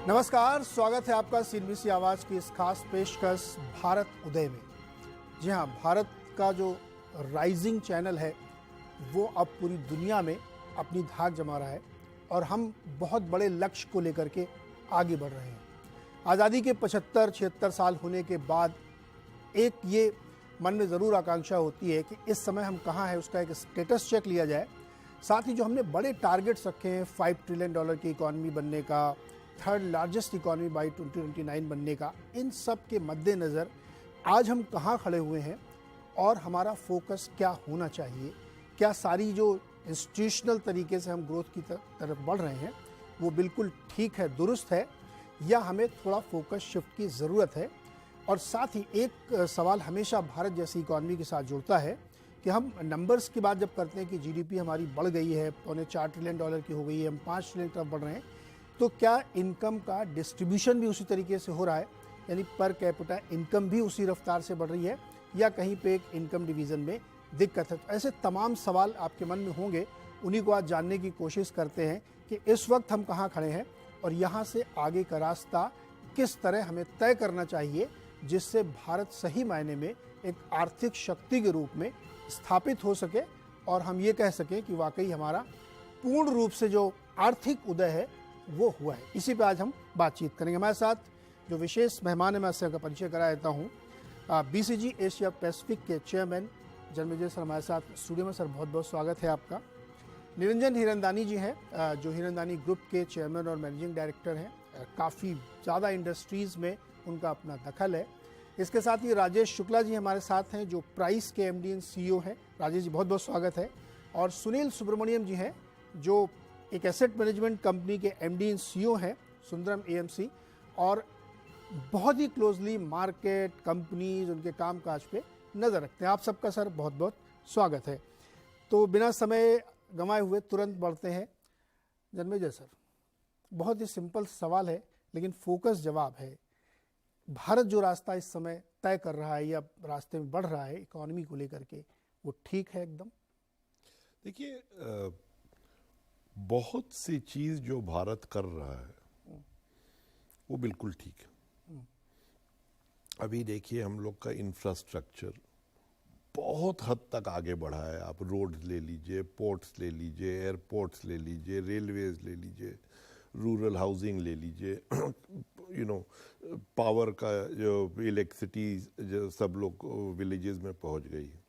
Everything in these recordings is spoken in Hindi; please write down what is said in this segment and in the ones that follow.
नमस्कार, स्वागत है आपका सीएनबीसी आवाज की इस खास पेशकश भारत उदय में। जी हाँ, भारत का जो राइजिंग चैनल है वो अब पूरी दुनिया में अपनी धाक जमा रहा है और हम बहुत बड़े लक्ष्य को लेकर के आगे बढ़ रहे हैं। आज़ादी के 75-76 साल होने के बाद एक ये मन में ज़रूर आकांक्षा होती है कि इस समय हम कहाँ हैं, उसका एक स्टेटस चेक लिया जाए। साथ ही जो हमने बड़े टारगेट्स रखे हैं, $5 ट्रिलियन की इकॉनमी बनने का, थर्ड लार्जेस्ट इकॉनमी बाई 2029 बनने का, इन सब के मद्देनज़र आज हम कहाँ खड़े हुए हैं और हमारा फोकस क्या होना चाहिए। क्या सारी जो इंस्टीट्यूशनल तरीके से हम ग्रोथ की तरफ बढ़ रहे हैं वो बिल्कुल ठीक है, दुरुस्त है, या हमें थोड़ा फोकस शिफ्ट की ज़रूरत है। और साथ ही एक सवाल हमेशा भारत जैसी इकॉनमी के साथ जुड़ता है कि हम नंबर्स की बात जब करते हैं कि जीडीपी हमारी बढ़ गई है, $4 ट्रिलियन की हो गई है, हम 5 ट्रिलियन की तरफ बढ़ रहे हैं, तो क्या इनकम का डिस्ट्रीब्यूशन भी उसी तरीके से हो रहा है, यानी पर कैपिटा इनकम भी उसी रफ्तार से बढ़ रही है, या कहीं पे एक इनकम डिवीज़न में दिक्कत है। तो ऐसे तमाम सवाल आपके मन में होंगे, उन्हीं को आज जानने की कोशिश करते हैं कि इस वक्त हम कहाँ खड़े हैं और यहाँ से आगे का रास्ता किस तरह हमें तय करना चाहिए, जिससे भारत सही मायने में एक आर्थिक शक्ति के रूप में स्थापित हो सके और हम ये कह सकें कि वाकई हमारा पूर्ण रूप से जो आर्थिक उदय है वो हुआ है। इसी पे आज हम बातचीत करेंगे। हमारे साथ जो विशेष मेहमान है, मैं उसका परिचय करा देता हूँ। बीसीजी एशिया पैसिफिक के चेयरमैन जन्मेजय सर हमारे साथ स्टूडियो में। सर, बहुत बहुत स्वागत है आपका। निरंजन हीरनदानी जी हैं, जो हीरनदानी ग्रुप के चेयरमैन और मैनेजिंग डायरेक्टर हैं। काफ़ी ज़्यादा इंडस्ट्रीज़ में उनका अपना दखल है। इसके साथ ही राजेश शुक्ला जी हमारे साथ हैं, जो प्राइस के एमडी एंड सीईओ हैं। राजेश जी, बहुत बहुत स्वागत है। और सुनील सुब्रमण्यम जी हैं, जो एक एसेट मैनेजमेंट कंपनी के एमडी एंड सीईओ हैं, सुंदरम एएमसी, और बहुत ही क्लोजली मार्केट, कंपनीज, उनके कामकाज पे नज़र रखते हैं। आप सबका सर बहुत बहुत स्वागत है। तो बिना समय गंवाए हुए तुरंत बढ़ते हैं। जन्मेजय सर, बहुत ही सिंपल सवाल है लेकिन फोकस जवाब है। भारत जो रास्ता इस समय तय कर रहा है या रास्ते में बढ़ रहा है इकोनॉमी को लेकर के, वो ठीक है एकदम? देखिए, बहुत सी चीज जो भारत कर रहा है वो बिल्कुल ठीक है। अभी देखिए, हम लोग का इंफ्रास्ट्रक्चर बहुत हद तक आगे बढ़ा है। आप रोड्स ले लीजिए, पोर्ट्स ले लीजिए, एयरपोर्ट्स ले लीजिए, रेलवेज ले लीजिए, रूरल हाउसिंग ले लीजिए, पावर का जो इलेक्ट्रिसिटी जो सब लोग विलेजेस में पहुंच गई है।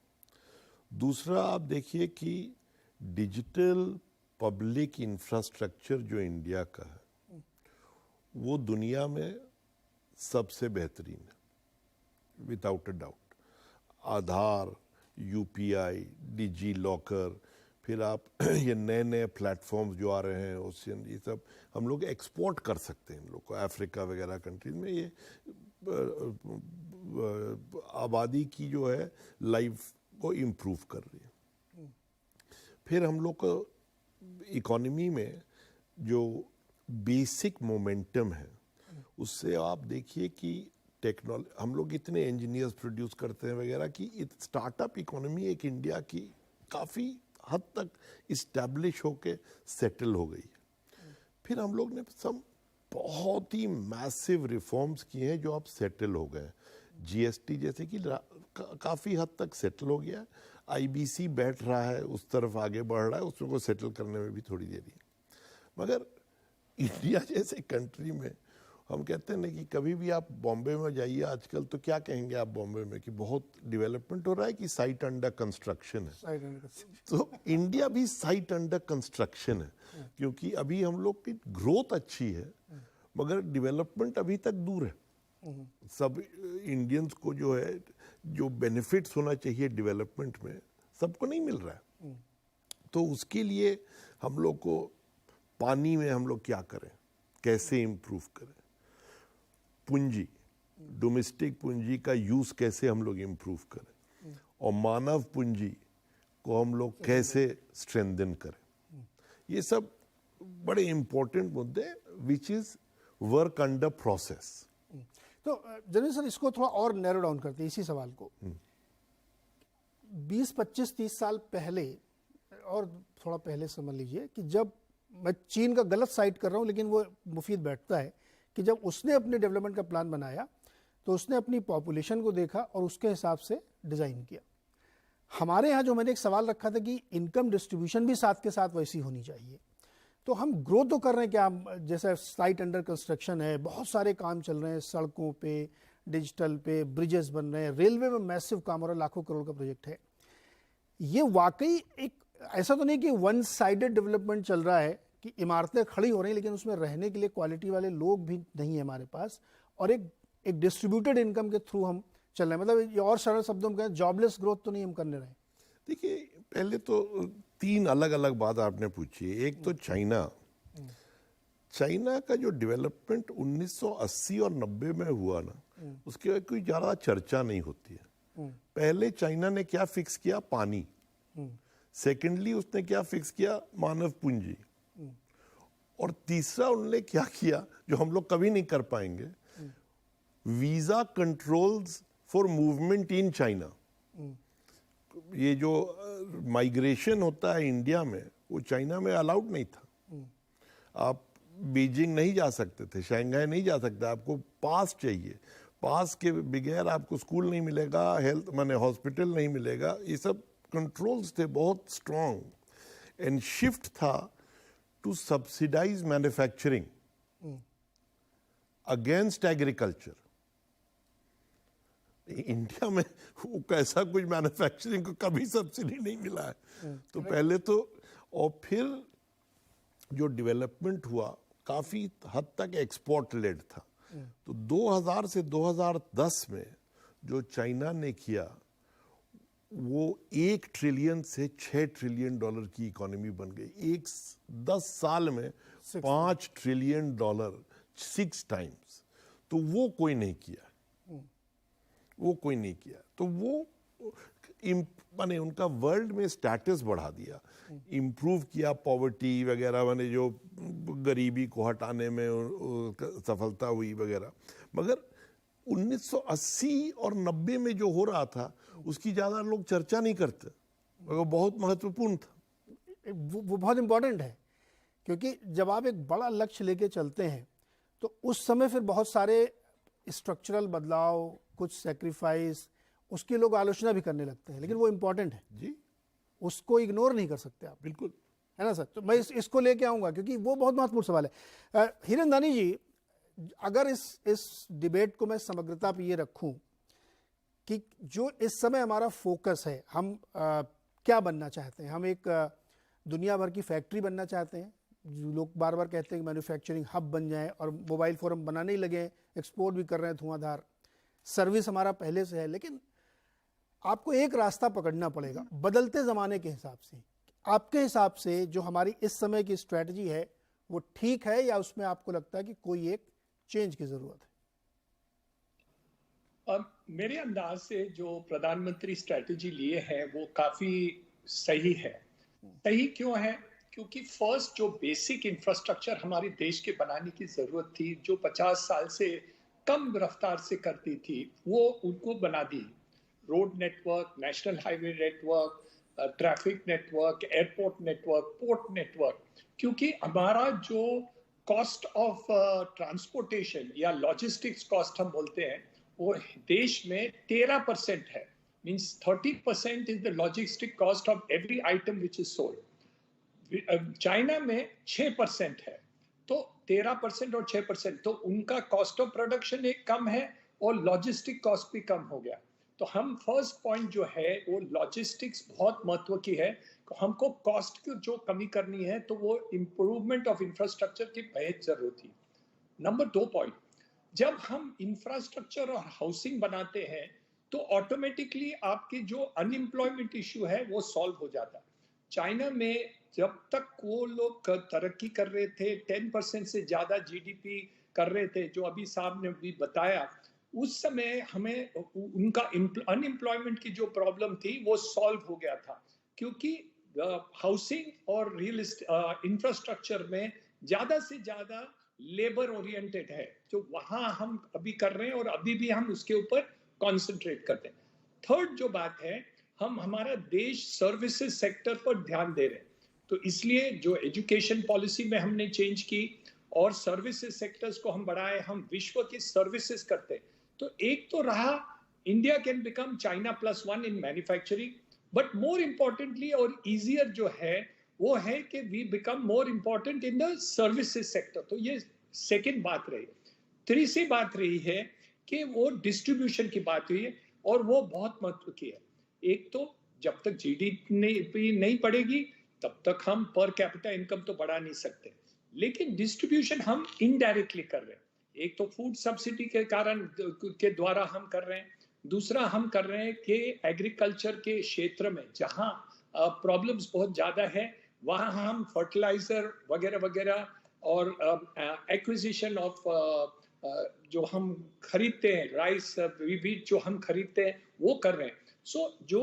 दूसरा, आप देखिए कि डिजिटल पब्लिक इंफ्रास्ट्रक्चर जो इंडिया का है वो दुनिया में सबसे बेहतरीन है, without a doubt. Aadhaar, UPI, DigiLocker, फिर आप ये नए नए प्लेटफॉर्म्स जो आ रहे हैं, ओशियन, ये सब हम लोग एक्सपोर्ट कर सकते हैं इन लोग को अफ्रीका वगैरह कंट्रीज में। ये आबादी की जो है लाइफ को इम्प्रूव कर रही है। फिर हम लोग को इकोनॉमी में जो बेसिक मोमेंटम है उससे आप देखिए कि टेक्नोलॉजी, हम लोग इतने इंजीनियर्स प्रोड्यूस करते हैं वगैरह कि स्टार्टअप इकोनॉमी एक इंडिया की काफ़ी हद तक इस्टेब्लिश होके सेटल हो गई है। फिर हम लोग ने सब बहुत ही मैसिव रिफॉर्म्स किए हैं जो अब सेटल हो गए। जीएसटी जैसे कि काफ़ी हद तक सेटल हो गया। आईबीसी बैठ रहा है, उस तरफ आगे बढ़ रहा है, उसको सेटल करने में भी थोड़ी देरी है। मगर इंडिया जैसे कंट्री में हम कहते हैं ना कि कभी भी आप बॉम्बे में जाइए आजकल, तो क्या कहेंगे आप बॉम्बे में कि बहुत डेवलपमेंट हो रहा है कि साइट अंडर कंस्ट्रक्शन है। तो इंडिया भी साइट अंडर कंस्ट्रक्शन है, क्योंकि अभी हम लोग की ग्रोथ अच्छी है मगर डेवलपमेंट अभी तक दूर है। सब इंडियंस को जो है, जो बेनिफिट्स होना चाहिए डेवलपमेंट में, सबको नहीं मिल रहा है। तो उसके लिए हम लोग को पानी में हम लोग क्या करें, कैसे इम्प्रूव करें, पूंजी, डोमेस्टिक पूंजी का यूज कैसे हम लोग इम्प्रूव करें, और मानव पूंजी को हम लोग कैसे स्ट्रेंथन करें, ये सब बड़े इंपॉर्टेंट मुद्दे which is work under process. तो जनरल सर, इसको थोड़ा और नैरो डाउन करते हैं इसी सवाल को। 20, 25, 30 साल पहले, और थोड़ा पहले समझ लीजिए कि जब मैं चीन का गलत साइड कर रहा हूं लेकिन वो मुफीद बैठता है कि जब उसने अपने डेवलपमेंट का प्लान बनाया तो उसने अपनी पॉपुलेशन को देखा और उसके हिसाब से डिज़ाइन किया। हमारे यहाँ जो मैंने एक सवाल रखा था कि इनकम डिस्ट्रीब्यूशन भी साथ के साथ वैसी होनी चाहिए, तो हम ग्रो तो कर रहे हैं क्या, जैसे साइट अंडर कंस्ट्रक्शन है, बहुत सारे काम चल रहे हैं, सड़कों पे, डिजिटल पे, ब्रिजेस बन रहे हैं, रेलवे में मैसिव काम हो रहा है, लाखों करोड़ का प्रोजेक्ट है। ये वाकई एक ऐसा तो नहीं कि वन साइडेड डेवलपमेंट चल रहा है कि इमारतें खड़ी हो रही हैं लेकिन उसमें रहने के लिए क्वालिटी वाले लोग भी नहीं है हमारे पास, और एक डिस्ट्रीब्यूटेड इनकम के थ्रू हम चल रहे हैं। मतलब ये और सरल शब्दों में कहें, जॉबलेस ग्रोथ तो नहीं हम करने रहे। देखिए, पहले तो 3 अलग अलग बात आपने पूछी। एक तो चाइना का जो डेवलपमेंट 1980 और 90 में हुआ ना, उसके कोई ज़्यादा चर्चा नहीं होती है। पहले चाइना ने क्या फिक्स किया? पानी। सेकेंडली उसने क्या फिक्स किया? मानव पूंजी। और तीसरा उन्होंने क्या किया जो हम लोग कभी नहीं कर पाएंगे? Visa controls for movement in China. ये जो माइग्रेशन होता है इंडिया में, वो चाइना में अलाउड नहीं था। आप बीजिंग नहीं जा सकते थे, शंघाई नहीं जा सकते, आपको पास चाहिए। पास के बगैर आपको स्कूल नहीं मिलेगा, हेल्थ माने हॉस्पिटल नहीं मिलेगा। ये सब कंट्रोल्स थे बहुत स्ट्रॉन्ग। एंड शिफ्ट था to subsidize manufacturing against agriculture. India में वो कैसा कुछ मैन्युफैक्चरिंग को कभी सब्सिडी नहीं मिला है। तो पहले तो, और फिर जो डेवलपमेंट हुआ काफी हद तक एक्सपोर्ट लेड था। तो 2000 से 2010 में जो चाइना ने किया, वो 1 ट्रिलियन से 6 ट्रिलियन डॉलर की इकोनॉमी बन गई। 10 साल में 5 ट्रिलियन डॉलर, 6 टाइम्स। तो वो कोई नहीं किया, तो वो माने उनका वर्ल्ड में स्टेटस बढ़ा दिया, इम्प्रूव किया पॉवर्टी वगैरह, माने जो गरीबी को हटाने में सफलता हुई वगैरह। मगर 1980 और 90 में जो हो रहा था उसकी ज़्यादा लोग चर्चा नहीं करते, वो बहुत महत्वपूर्ण था। वो बहुत इंपॉर्टेंट है, क्योंकि जब आप एक बड़ा लक्ष्य लेके चलते हैं तो उस समय फिर बहुत सारे स्ट्रक्चरल बदलाव, कुछ सेक्रीफाइस, उसकी लोग आलोचना भी करने लगते हैं, लेकिन वो इम्पोर्टेंट है जी, उसको इग्नोर नहीं कर सकते आप। बिल्कुल, है ना सर? तो मैं इसको लेके आऊँगा क्योंकि वो बहुत महत्वपूर्ण सवाल है। हिरनदानी जी, अगर इस डिबेट को मैं समग्रता पे ये रखूं कि जो इस समय हमारा फोकस है, हम क्या बनना चाहते हैं? हम एक दुनिया भर की फैक्ट्री बनना चाहते हैं। जो लोग बार बार कहते हैं कि मैन्युफैक्चरिंग हब बन जाए, और मोबाइल फोरम बनाने ही लगे, एक्सपोर्ट भी कर रहे हैं धुआंधार। सर्विस हमारा पहले से है, लेकिन आपको एक रास्ता पकड़ना पड़ेगा बदलते ज़माने के हिसाब से। आपके हिसाब से जो हमारी इस समय की स्ट्रैटेजी है वो ठीक है, या उसमें आपको लगता है कि कोई एक चेंज की ज़रूरत है? मेरे अंदाज से जो प्रधानमंत्री स्ट्रैटेजी लिए है वो काफी सही है। सही क्यों है? क्योंकि फर्स्ट जो बेसिक इंफ्रास्ट्रक्चर हमारे देश के बनाने की जरूरत थी, जो 50 साल से कम रफ्तार से करती थी, वो उनको बना दी। Road network, national highway network, traffic network, airport network, port network. क्योंकि हमारा जो कॉस्ट ऑफ ट्रांसपोर्टेशन या लॉजिस्टिक्स कॉस्ट हम बोलते हैं, वो देश में 13% है। Means 30% is the logistic cost of every item which is sold. China में 6% है। तो 13% और 6%, तो उनका कॉस्ट ऑफ प्रोडक्शन एक कम है और लॉजिस्टिक कॉस्ट भी कम हो गया। तो हम फर्स्ट पॉइंट जो है वो लॉजिस्टिक्स बहुत महत्व की है। तो हमको कॉस्ट की जो कमी करनी है तो वो इंप्रूवमेंट ऑफ इंफ्रास्ट्रक्चर की बेहद जरूरत थी। नंबर 2 पॉइंट, जब हम इंफ्रास्ट्रक्चर और हाउसिंग बनाते हैं तो ऑटोमेटिकली आपकी जो अनएम्प्लॉयमेंट इश्यू है वो सॉल्व हो जाता। चाइना में जब तक वो लोग तरक्की कर रहे थे, 10% से ज्यादा जीडीपी कर रहे थे, जो अभी साहब ने भी बताया, उस समय हमें उनका अनएम्प्लॉयमेंट की जो प्रॉब्लम थी वो सॉल्व हो गया था, क्योंकि हाउसिंग और रियल इंफ्रास्ट्रक्चर में ज्यादा से ज्यादा लेबर ओरिएंटेड है, जो वहां हम अभी कर रहे हैं और अभी भी हम उसके ऊपर कॉन्सेंट्रेट करते हैं। थर्ड जो बात है, हम हमारा देश सर्विसेज सेक्टर पर ध्यान दे रहे हैं, तो इसलिए जो एजुकेशन पॉलिसी में हमने चेंज की और सर्विसेज सेक्टर्स को हम बढ़ाएं, हम विश्व की सर्विसेज करते हैं, तो एक तो रहा India can become China +1 in manufacturing, but more importantly और इजियर जो है वो है कि we become more important in the services sector. तो ये सेकेंड बात रही। तीसरी बात रही है कि वो डिस्ट्रीब्यूशन की बात हुई है और वो बहुत महत्व की है। एक तो जब तक जीडीपी नहीं बढ़ेगी तब तक हम पर कैपिटा इनकम तो बढ़ा नहीं सकते, लेकिन डिस्ट्रीब्यूशन हम इनडायरेक्टली कर रहे हैं। एक तो फूड सब्सिडी के कारण के द्वारा हम कर रहे हैं, दूसरा हम कर रहे हैं कि एग्रीकल्चर के क्षेत्र में जहां प्रॉब्लम्स बहुत ज्यादा है वहां हम फर्टिलाइजर वगैरह वगैरह और एक्विजिशन ऑफ जो हम खरीदते हैं, राइस बीज जो हम खरीदते हैं वो कर रहे हैं। सो जो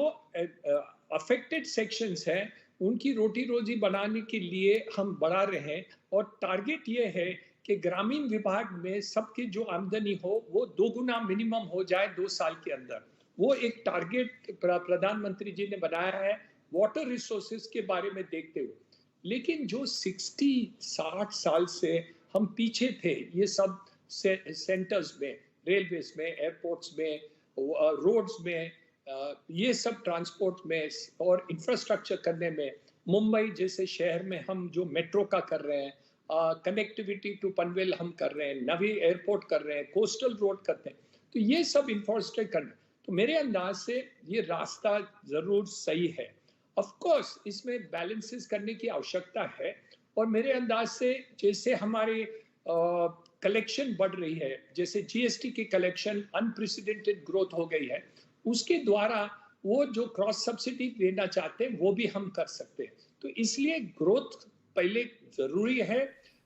अफेक्टेड सेक्शंस हैं उनकी रोटी रोजी बनाने के लिए हम बढ़ा रहे हैं और टारगेट ये है कि ग्रामीण विभाग में सबकी जो आमदनी हो वो 2 गुना मिनिमम हो जाए 2 साल के अंदर। वो एक टारगेट प्रधानमंत्री जी ने बनाया है वाटर रिसोर्सेज के बारे में देखते हुए। लेकिन जो 60 साल से हम पीछे थे ये सब सेंटर्स में, रेलवेज में, एयरपोर्ट्स में, रोड्स में, ये सब ट्रांसपोर्ट में और इंफ्रास्ट्रक्चर करने में, मुंबई जैसे शहर में हम जो मेट्रो का कर रहे हैं, कनेक्टिविटी टू पनवेल हम कर रहे हैं, नवी एयरपोर्ट कर रहे हैं, कोस्टल रोड करते हैं, तो ये सब इंफ्रास्ट्रक्चर करना। तो मेरे अंदाज से ये रास्ता जरूर सही है। ऑफ कोर्स इसमें बैलेंसेस करने की आवश्यकता है और मेरे अंदाज से जैसे हमारे कलेक्शन बढ़ रही है, जैसे जीएसटी की कलेक्शन अनप्रेसिडेंटेड ग्रोथ हो गई है, उसके द्वारा वो जो क्रॉस सब्सिडी देना चाहते हैं वो भी हम कर सकते हैं। तो इसलिए ग्रोथ पहले जरूरी है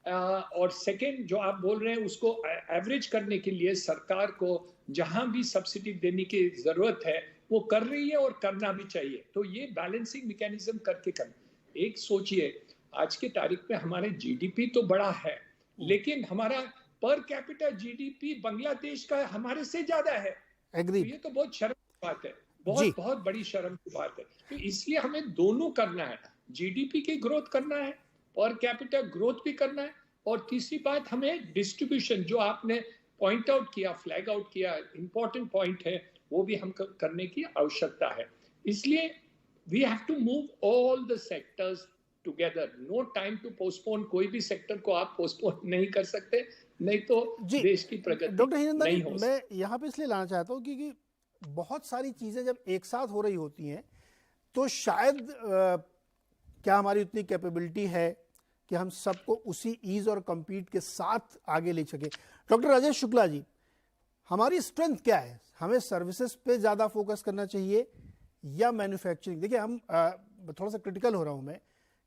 और सेकंड जो आप बोल रहे हैं उसको एवरेज करने के लिए सरकार को जहां भी सब्सिडी देने की जरूरत है वो कर रही है और करना भी चाहिए। तो ये बैलेंसिंग मैकेनिज्म करके करना। एक सोचिए आज की तारीख में हमारे जीडीपी तो बड़ा है लेकिन हमारा पर कैपिटा जीडीपी बांग्लादेश का हमारे से ज्यादा है। एग्री। तो ये तो बहुत शर्म की बात है, जी। बहुत बहुत बड़ी शर्म की बात है। तो इसलिए हमें दोनों करना है, जीडीपी की ग्रोथ करना है, पर कैपिटा ग्रोथ भी करना है, और तीसरी बात हमें डिस्ट्रीब्यूशन जो आपने पॉइंट आउट किया, फ्लैग आउट किया, इंपॉर्टेंट पॉइंट है, वो भी हम करने की आवश्यकता है। इसलिए we have to move all the sectors together, no time to postpone. कोई भी सेक्टर को आप पोस्टपोन नहीं कर सकते, नहीं तो देश की प्रगति डॉक्टर हिनंदानी, नहीं हो सकती। मैं यहाँ पे इसलिए लाना चाहता हूँ क्योंकि बहुत सारी चीजें जब एक साथ हो रही होती हैं तो शायद क्या हमारी उतनी कैपेबिलिटी है कि हम सबको उसी ईज और compete के साथ आगे ले सके। डॉक्टर राजेश शुक्ला जी, हमारी स्ट्रेंथ क्या है? हमें सर्विसेज पे ज़्यादा फोकस करना चाहिए या मैन्युफैक्चरिंग? देखिए हम थोड़ा सा क्रिटिकल हो रहा हूँ मैं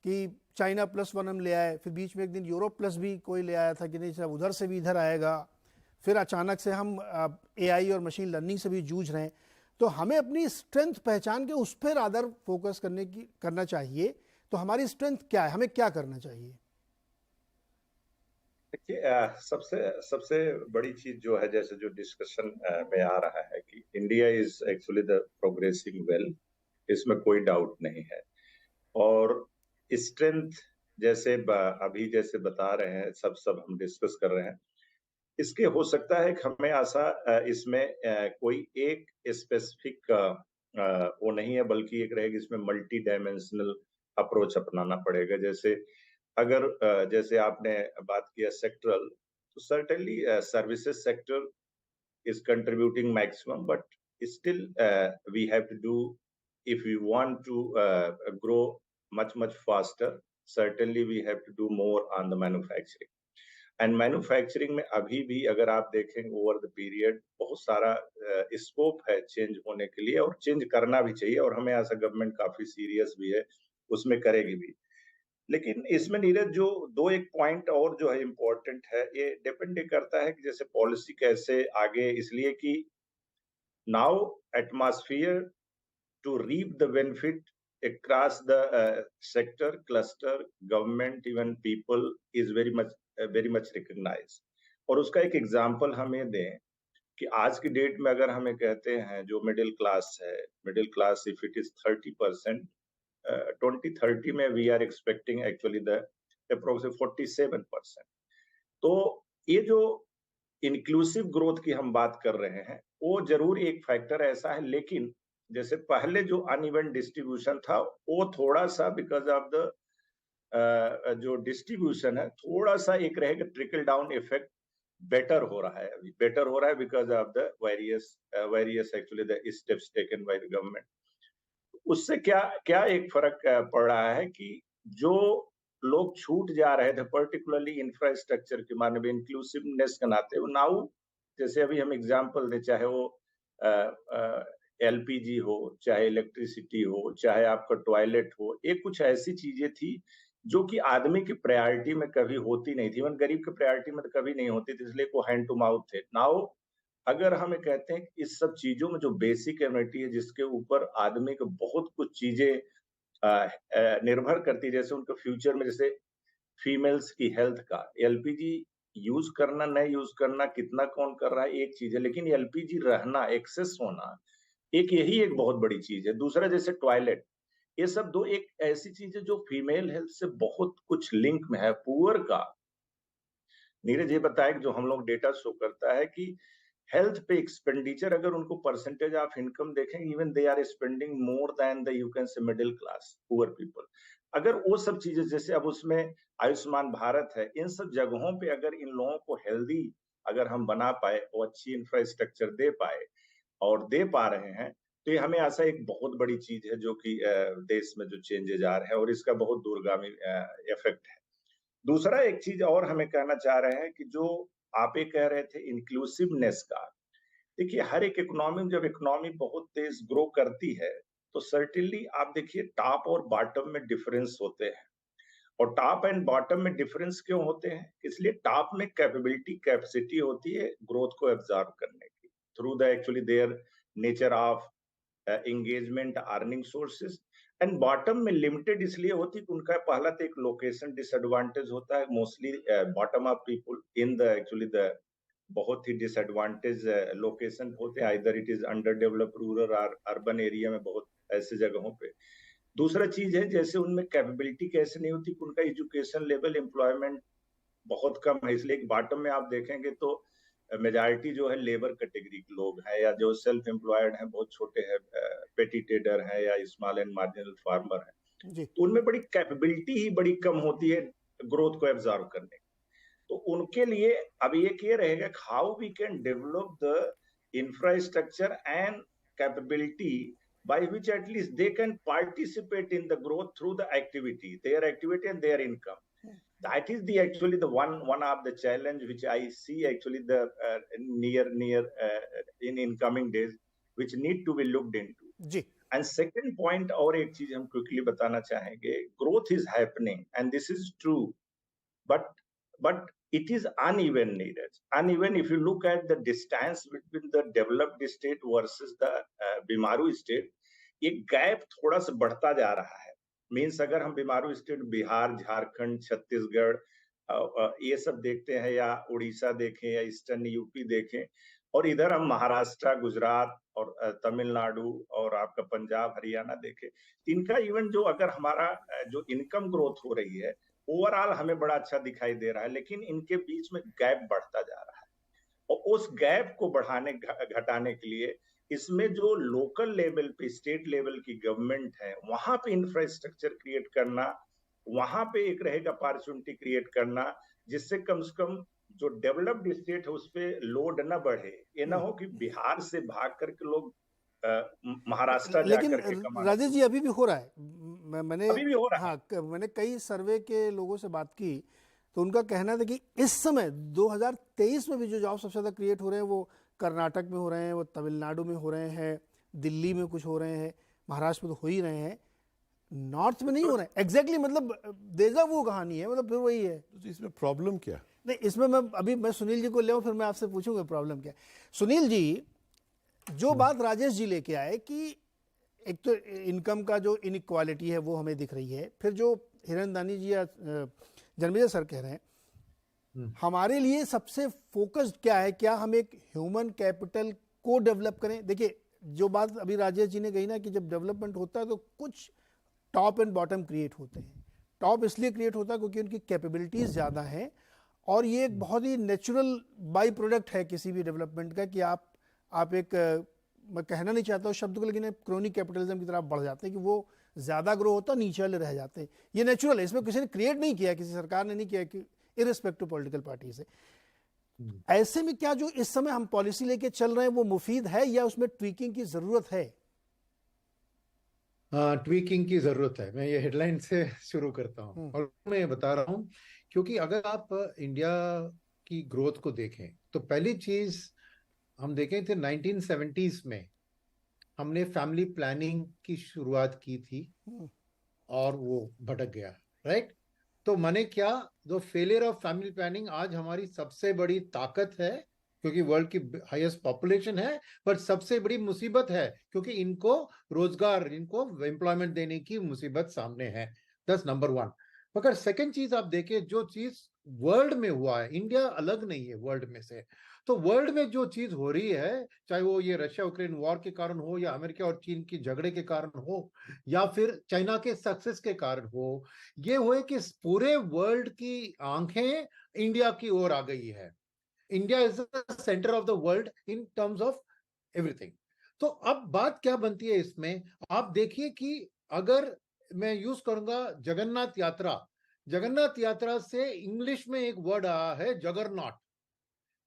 कि चाइना +1 हम ले आए, फिर बीच में एक दिन यूरोप प्लस भी कोई ले आया था कि नहीं साहब उधर से भी इधर आएगा, फिर अचानक से हम एआई और मशीन लर्निंग से भी जूझ रहे हैं। तो हमें अपनी स्ट्रेंथ पहचान के उस पर रादर फोकस करना चाहिए। तो हमारी स्ट्रेंथ क्या है, हमें क्या करना चाहिए? देखिए सबसे बड़ी चीज जो है, जैसे जो डिस्कशन में आ रहा है कि India is actually the progressing well, इसमें कोई डाउट नहीं है। और स्ट्रेंथ जैसे अभी जैसे बता रहे हैं, सब हम डिस्कस कर रहे हैं, इसके हो सकता है कि हमें ऐसा इसमें कोई एक स्पेसिफिक वो नहीं है, बल्कि एक रहेगी इसमें मल्टी डायमेंशनल अप्रोच अपनाना पड़ेगा। जैसे अगर जैसे आपने बात किया सेक्टरल, तो certainly services sector is contributing maximum, but still we have to do, if we want to grow much faster, certainly we have to do more on the manufacturing. And manufacturing में अभी भी अगर आप देखें ओवर द पीरियड बहुत सारा स्कोप है चेंज होने के लिए, और चेंज करना भी चाहिए, और हमें ऐसा गवर्नमेंट काफी सीरियस भी है, उसमें करेगी भी। लेकिन इसमें नीरज जो एक पॉइंट और जो है इम्पोर्टेंट है, ये डिपेंड करता है कि जैसे पॉलिसी कैसे आगे, इसलिए कि now atmosphere to reap the benefit across the sector, cluster, government, even people is very much recognized. और उसका एक एग्जांपल हमें दें कि आज की डेट में अगर हमें कहते हैं जो मिडिल क्लास है, middle class if it is 30%, 2030 में we are expecting actually the approximate 47%। तो ये जो इंक्लूसिव ग्रोथ की हम बात कर रहे हैं, वो जरूर एक फैक्टर ऐसा है, लेकिन जैसे पहले जो अनइवन डिस्ट्रीब्यूशन था, वो थोड़ा सा बिकॉज ऑफ द जो डिस्ट्रीब्यूशन है, थोड़ा सा एक रहेगा ट्रिकल डाउन इफेक्ट बेटर हो रहा है, अभी बेटर हो रहा है because of the various actually the steps taken by the government. उससे क्या क्या एक फर्क पड़ रहा है कि जो लोग छूट जा रहे थे पर्टिकुलरली इंफ्रास्ट्रक्चर के माने में इंक्लूसिवनेस के नाते, वो नाउ जैसे अभी हम एग्जांपल दे, चाहे वो एलपीजी हो, चाहे इलेक्ट्रिसिटी हो, चाहे आपका टॉयलेट हो, ये कुछ ऐसी चीजें थी जो कि आदमी की प्रायोरिटी में कभी होती नहीं थी, इवन गरीब की प्रायोरिटी में तो कभी नहीं होती थी, इसलिए वो हैंड टू माउथ थे। नाउ अगर हमें कहते हैं कि इस सब चीजों में जो बेसिक इम्यूनिटी है, जिसके ऊपर आदमी को बहुत कुछ चीजें निर्भर करती है, जैसे उनके फ्यूचर में, जैसे फीमेल्स की हेल्थ का, एलपीजी यूज करना नहीं यूज करना कितना कौन कर रहा है एक चीज है, लेकिन एलपीजी रहना, एक्सेस होना, एक यही एक बहुत बड़ी चीज है। दूसरा जैसे टॉयलेट, ये सब दो एक ऐसी चीज है जो फीमेल हेल्थ से बहुत कुछ लिंक में है। पुअर का नीरज ये बताया कि जो हम लोग डेटा शो करता है कि हेल्थ पे एक्सपेंडिचर अगर उनको परसेंटेज ऑफ इनकम देखेंगे, even they are spending more than the you can say middle class poor people. अगर वो सब चीजें जैसे अब उसमें आयुष्मान भारत है, इन सब जगहों पे अगर इन लोगों को हेल्दी अगर हम बना पाए और अच्छी इंफ्रास्ट्रक्चर दे पाए और दे पा रहे हैं, तो ये हमें ऐसा एक बहुत बड़ी चीज है जो कि देश में जो चेंजेज आ रहे हैं और इसका बहुत दूरगामी इफेक्ट है। दूसरा एक चीज और हमें कहना चाह रहे हैं कि जो आप ये कह रहे थे इंक्लूसिवनेस का, देखिए हर एक इकोनॉमी में जब इकोनॉमी बहुत तेज ग्रो करती है तो सर्टेनली आप देखिए टॉप और बॉटम में डिफरेंस होते हैं। और टॉप एंड बॉटम में डिफरेंस क्यों होते हैं? इसलिए टॉप में कैपेसिटी होती है ग्रोथ को एब्जॉर्ब करने की through the actually their nature of engagement earning sources, and bottom में लिमिटेड इसलिए होती कि उनका पहला तो एक लोकेशन डिसएडवांटेज होता है, mostly bottom of people in the actually the बहुत ही डिसएडवांटेज लोकेशन होते हैं, either it is under develop rural और अर्बन एरिया में बहुत ऐसे जगहों पे। दूसरा चीज है जैसे उनमें कैपेबिलिटी कैसे नहीं होती कि उनका एजुकेशन लेवल, एम्प्लॉयमेंट बहुत कम है, इसलिए बॉटम में आप देखेंगे तो मेजॉरिटी जो है लेबर कैटेगरी के लोग हैं या जो सेल्फ एम्प्लॉयड हैं, बहुत छोटे हैं, पेटी ट्रेडर हैं या स्मॉल एंड मार्जिनल फार्मर हैं, तो उनमें बड़ी कैपेबिलिटी ही बड़ी कम होती है ग्रोथ को एब्जॉर्व करने की। तो उनके लिए अब ये रहेगा how we can develop the infrastructure and capability by which at least they can participate in the growth through the activity, their activity and their income. That is the actually the one of the challenge which I see actually the near in incoming days which need to be looked into. जी. And second point और एक चीज हम quickly बताना चाहेंगे, growth is happening and this is true, but it is uneven needed. Uneven if you look at the distance between the developed state versus the BIMARU state, ये गैप थोड़ा सा बढ़ता जा रहा है। मीन्स अगर हम बीमारू स्टेट बिहार, झारखंड, छत्तीसगढ़ ये सब देखते हैं या उड़ीसा देखें या ईस्टर्न यूपी देखें, और इधर हम महाराष्ट्र, गुजरात और तमिलनाडु और आपका पंजाब, हरियाणा देखें, इनका इवन जो अगर हमारा जो इनकम ग्रोथ हो रही है ओवरऑल हमें बड़ा अच्छा दिखाई दे रहा है, लेकिन इनके बीच में गैप बढ़ता जा रहा है। और उस गैप को बढ़ाने घटाने के लिए इसमें जो लोकल लेवल पे, स्टेट लेवल की गवर्नमेंट है, वहां पे इंफ्रास्ट्रक्चर क्रिएट करना, वहां पे एक रहेगा अपॉर्चुनिटी क्रिएट करना, जिससे कम से कम जो डेवलप्ड स्टेट है उस पे लोड न बढ़े। ये ना हो कि बिहार से भाग करके लोग महाराष्ट्र लेकिन राजेश जी अभी भी हो रहा है। मैंने अभी भी हो रहा है। हाँ, मैंने कई सर्वे के लोगों से बात की तो उनका कहना था कि इस समय 2023 में भी जो जॉब सबसे ज्यादा क्रिएट हो रहे हैं वो कर्नाटक में हो रहे हैं, वो तमिलनाडु में हो रहे हैं, दिल्ली में कुछ हो रहे हैं, महाराष्ट्र में तो हो ही रहे हैं, नॉर्थ में नहीं हो रहे हैं। एग्जैक्टली मतलब देजा वो कहानी है, मतलब फिर वही है। तो इसमें प्रॉब्लम क्या? नहीं, इसमें मैं सुनील जी को ले आऊं, फिर मैं आपसे पूछूंगा प्रॉब्लम क्या है। सुनील जी, जो बात राजेश जी लेके आए कि एक तो इनकम का जो इनइक्वालिटी है वो हमें दिख रही है, फिर जो हिरनदानी जी या जन्मेजय सर कह रहे हैं हमारे लिए सबसे फोकस्ड क्या है, क्या हम एक ह्यूमन कैपिटल को डेवलप करें। देखिए जो बात अभी राजेश जी ने कही ना कि जब डेवलपमेंट होता है तो कुछ टॉप एंड बॉटम क्रिएट होते हैं। टॉप इसलिए क्रिएट होता है क्योंकि उनकी कैपेबिलिटीज ज़्यादा हैं और ये एक बहुत ही नेचुरल बाई प्रोडक्ट है किसी भी डेवलपमेंट का कि आप एक मैं कहना नहीं चाहता हूँ शब्द को, लेकिन क्रोनिक कैपिटलिज्म की तरफ बढ़ जाते हैं कि वो ज़्यादा ग्रो होता है, नीचे वाले रह जाते हैं। ये नेचुरल है, इसमें किसी ने क्रिएट नहीं किया, किसी सरकार ने नहीं किया कि इररिस्पेक्टिव पॉलिटिकल पार्टी से। ऐसे में क्या जो इस समय हम पॉलिसी लेके चल रहे हैं वो मुफीद है या उसमें ट्वीकिंग की ज़रूरत है? ट्वीकिंग की जरूरत है। मैं ये हेडलाइन से शुरू करता हूँ और मैं ये बता रहा हूँ क्योंकि अगर आप इंडिया की ग्रोथ को देखें तो पहली चीज हम देखें थे 1970s में हमने फैमिली प्लानिंग की शुरुआत की थी और वो भटक गया, राइट। तो मैंने क्या, जो फेलियर ऑफ फैमिली प्लानिंग आज हमारी सबसे बड़ी ताकत है क्योंकि वर्ल्ड की हाईएस्ट पॉपुलेशन है, पर सबसे बड़ी मुसीबत है क्योंकि इनको रोजगार, इनको एम्प्लॉयमेंट देने की मुसीबत सामने है। That's number one. मगर सेकंड चीज आप देखें, जो चीज वर्ल्ड में हुआ है, इंडिया अलग नहीं है वर्ल्ड में से। तो वर्ल्ड में जो चीज हो रही है, चाहे वो ये रशिया यूक्रेन वॉर के कारण हो या अमेरिका और चीन की झगड़े के कारण हो या फिर चाइना के सक्सेस के कारण हो, ये हुए कि पूरे वर्ल्ड की आंखें इंडिया की ओर आ गई है। India is the centre of the world in terms of everything. तो अब बात क्या बनती है इसमें, आप देखिए कि अगर मैं यूज करूंगा जगन्नाथ यात्रा, जगन्नाथ यात्रा से इंग्लिश में एक वर्ड आया है जगरनॉट।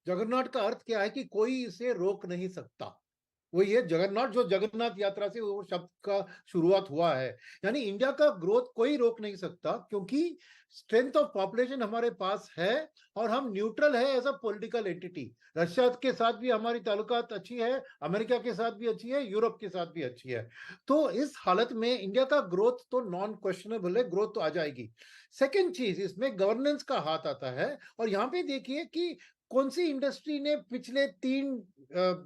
जगरनॉट का अर्थ क्या है कि कोई इसे रोक नहीं सकता। वो ये जगन्नाथ, जो जगन्नाथ यात्रा से वो शब्द का शुरुआत हुआ है, यानी इंडिया का ग्रोथ कोई रोक नहीं सकता क्योंकि स्ट्रेंथ ऑफ पॉपुलेशन हमारे पास है और हम न्यूट्रल है as a political entity. Russia के साथ भी हमारी ताल्लुकात अच्छी है, अमेरिका के साथ भी अच्छी है, यूरोप के साथ भी अच्छी है। तो इस हालत में इंडिया का ग्रोथ तो नॉन क्वेश्चनेबल है, ग्रोथ तो आ जाएगी। सेकेंड चीज, इसमें गवर्नेंस का हाथ आता है। और यहाँ पे देखिए कि कौन सी इंडस्ट्री ने पिछले 3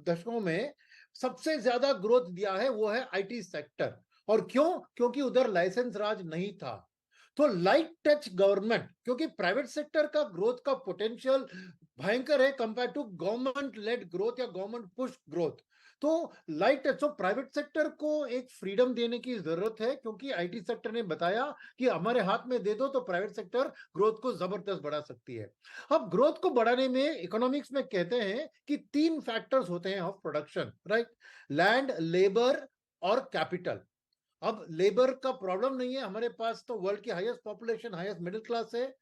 दशकों में सबसे ज्यादा ग्रोथ दिया है, वो है आईटी सेक्टर। और क्यों? क्योंकि उधर लाइसेंस राज नहीं था। तो लाइट टच गवर्नमेंट, क्योंकि प्राइवेट सेक्टर का ग्रोथ का पोटेंशियल भयंकर है compare to government led growth या गवर्नमेंट पुश ग्रोथ। तो लाइट टच, तो प्राइवेट सेक्टर को एक फ्रीडम देने की जरूरत है क्योंकि आईटी सेक्टर ने बताया कि हमारे हाथ में दे दो तो प्राइवेट सेक्टर ग्रोथ को जबरदस्त बढ़ा सकती है। अब ग्रोथ को बढ़ाने में इकोनॉमिक्स में कहते हैं कि 3 फैक्टर्स होते हैं of production, right? Land, labour और कैपिटल। अब लेबर का प्रॉब्लम नहीं है, हमारे पास तो वर्ल्ड की highest population, highest middle class है।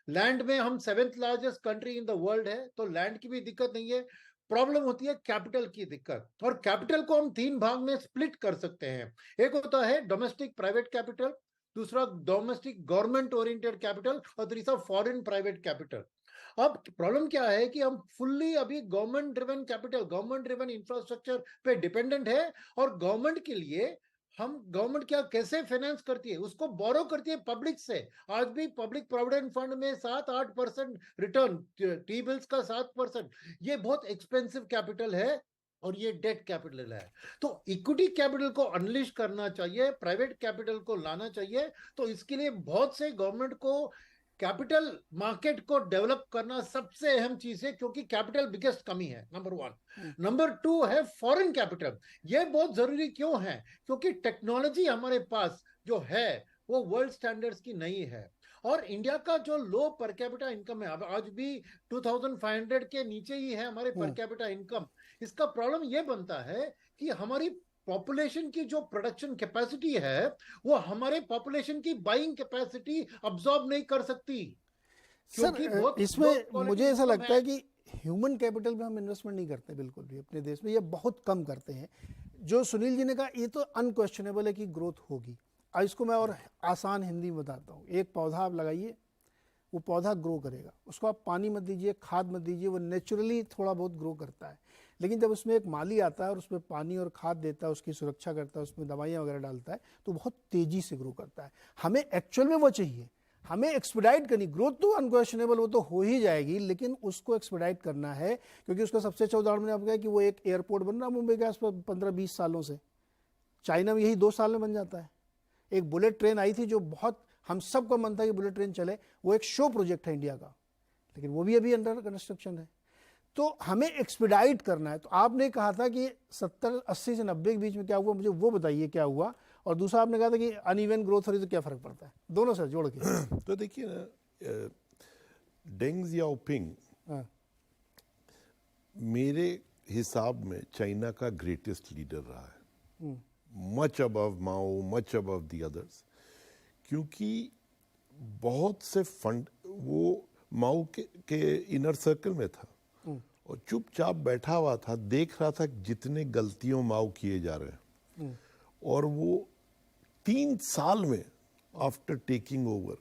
लैंड में हम 7th largest country in the world है, तो लैंड की भी दिक्कत नहीं है। प्रॉब्लम होती है कैपिटल की दिक्कत, और कैपिटल को हम 3 भाग में स्प्लिट कर सकते हैं। एक होता है डोमेस्टिक प्राइवेट कैपिटल, दूसरा डोमेस्टिक गवर्नमेंट ओरिएंटेड कैपिटल, और तीसरा फॉरेन प्राइवेट कैपिटल। अब प्रॉब्लम क्या है कि हम फुल्ली अभी government driven capital, government driven infrastructure पे डिपेंडेंट है, और गवर्नमेंट के लिए हम, गवर्नमेंट क्या कैसे फाइनेंस करती है, उसको बोरो करती है पब्लिक से। आज भी पब्लिक प्रोविडेंट फंड में 7-8% रिटर्न, टी बिल्स का 7%, ये बहुत एक्सपेंसिव कैपिटल है और ये डेट कैपिटल है। तो इक्विटी कैपिटल को अनलिश करना चाहिए, प्राइवेट कैपिटल को लाना चाहिए। तो इसके लिए बहुत से गवर्नमेंट को कैपिटल मार्केट को डेवलप करना सबसे अहम चीज है, क्योंकि कैपिटल बिगेस्ट कमी है, नंबर 1। नंबर 2 है फॉरेन कैपिटल। ये बहुत जरूरी क्यों है? क्योंकि टेक्नोलॉजी हमारे पास जो है वो वर्ल्ड स्टैंडर्ड्स की नहीं है, और इंडिया का जो लो पर कैपिटा इनकम है, अब आज भी 2500 के नीचे ही है हमारे पर कैपिटा इनकम। इसका प्रॉब्लम ये बनता है कि हमारी पॉपुलेशन की जो प्रोडक्शन कैपेसिटी है वो हमारे पॉपुलेशन की बाइंग कैपेसिटी अब्सॉर्ब नहीं कर सकती। सर, इसमें मुझे ऐसा लगता है कि ह्यूमन कैपिटल में हम इन्वेस्टमेंट नहीं करते बिल्कुल भी अपने देश में, ये बहुत कम करते हैं। जो सुनील जी ने कहा ये तो अनक्वेश्चनेबल है कि ग्रोथ होगी। अब इसको मैं और आसान हिंदी में बताता हूँ। एक पौधा आप लगाइए, वो पौधा ग्रो करेगा, उसको आप पानी मत दीजिए, खाद मत दीजिए, वो नेचुरली थोड़ा बहुत ग्रो करता है। लेकिन जब उसमें एक माली आता है और उसमें पानी और खाद देता है, उसकी सुरक्षा करता है, उसमें दवाइयाँ वगैरह डालता है, तो बहुत तेज़ी से ग्रो करता है। हमें एक्चुअल में वो चाहिए, हमें एक्सपेडाइट करनी। ग्रोथ तो अनक्वेश्चनेबल वो तो हो ही जाएगी, लेकिन उसको एक्सपेडाइट करना है। क्योंकि उसका सबसे अच्छा उदाहरण मैंने आपको कहा कि वो एक एयरपोर्ट बन रहा है मुंबई के आसपास 15-20 सालों से, चाइना में यही 2 साल में बन जाता है। एक बुलेट ट्रेन आई थी जो बहुत हम सबको मन था कि बुलेट ट्रेन चले, वो एक शो प्रोजेक्ट है इंडिया का, लेकिन वो भी अभी अंडर कंस्ट्रक्शन है। तो हमें एक्सपेडाइट करना है। तो आपने कहा था कि 70-80 से 90 के बीच में क्या हुआ, मुझे वो बताइए क्या हुआ। और दूसरा आपने कहा था कि अनइवन ग्रोथ हो रही तो क्या फर्क पड़ता है, दोनों से जोड़ के। तो देखिए ना, डेंग जियाओपिंग हाँ, मेरे हिसाब में चाइना का ग्रेटेस्ट लीडर रहा है, much above Mao, much above the others, क्योंकि बहुत से फंड वो माओ के इनर सर्कल में था और चुपचाप बैठा हुआ था, देख रहा था जितने गलतियों माओ किए जा रहे हैं, और वो 3 साल में आफ्टर टेकिंग ओवर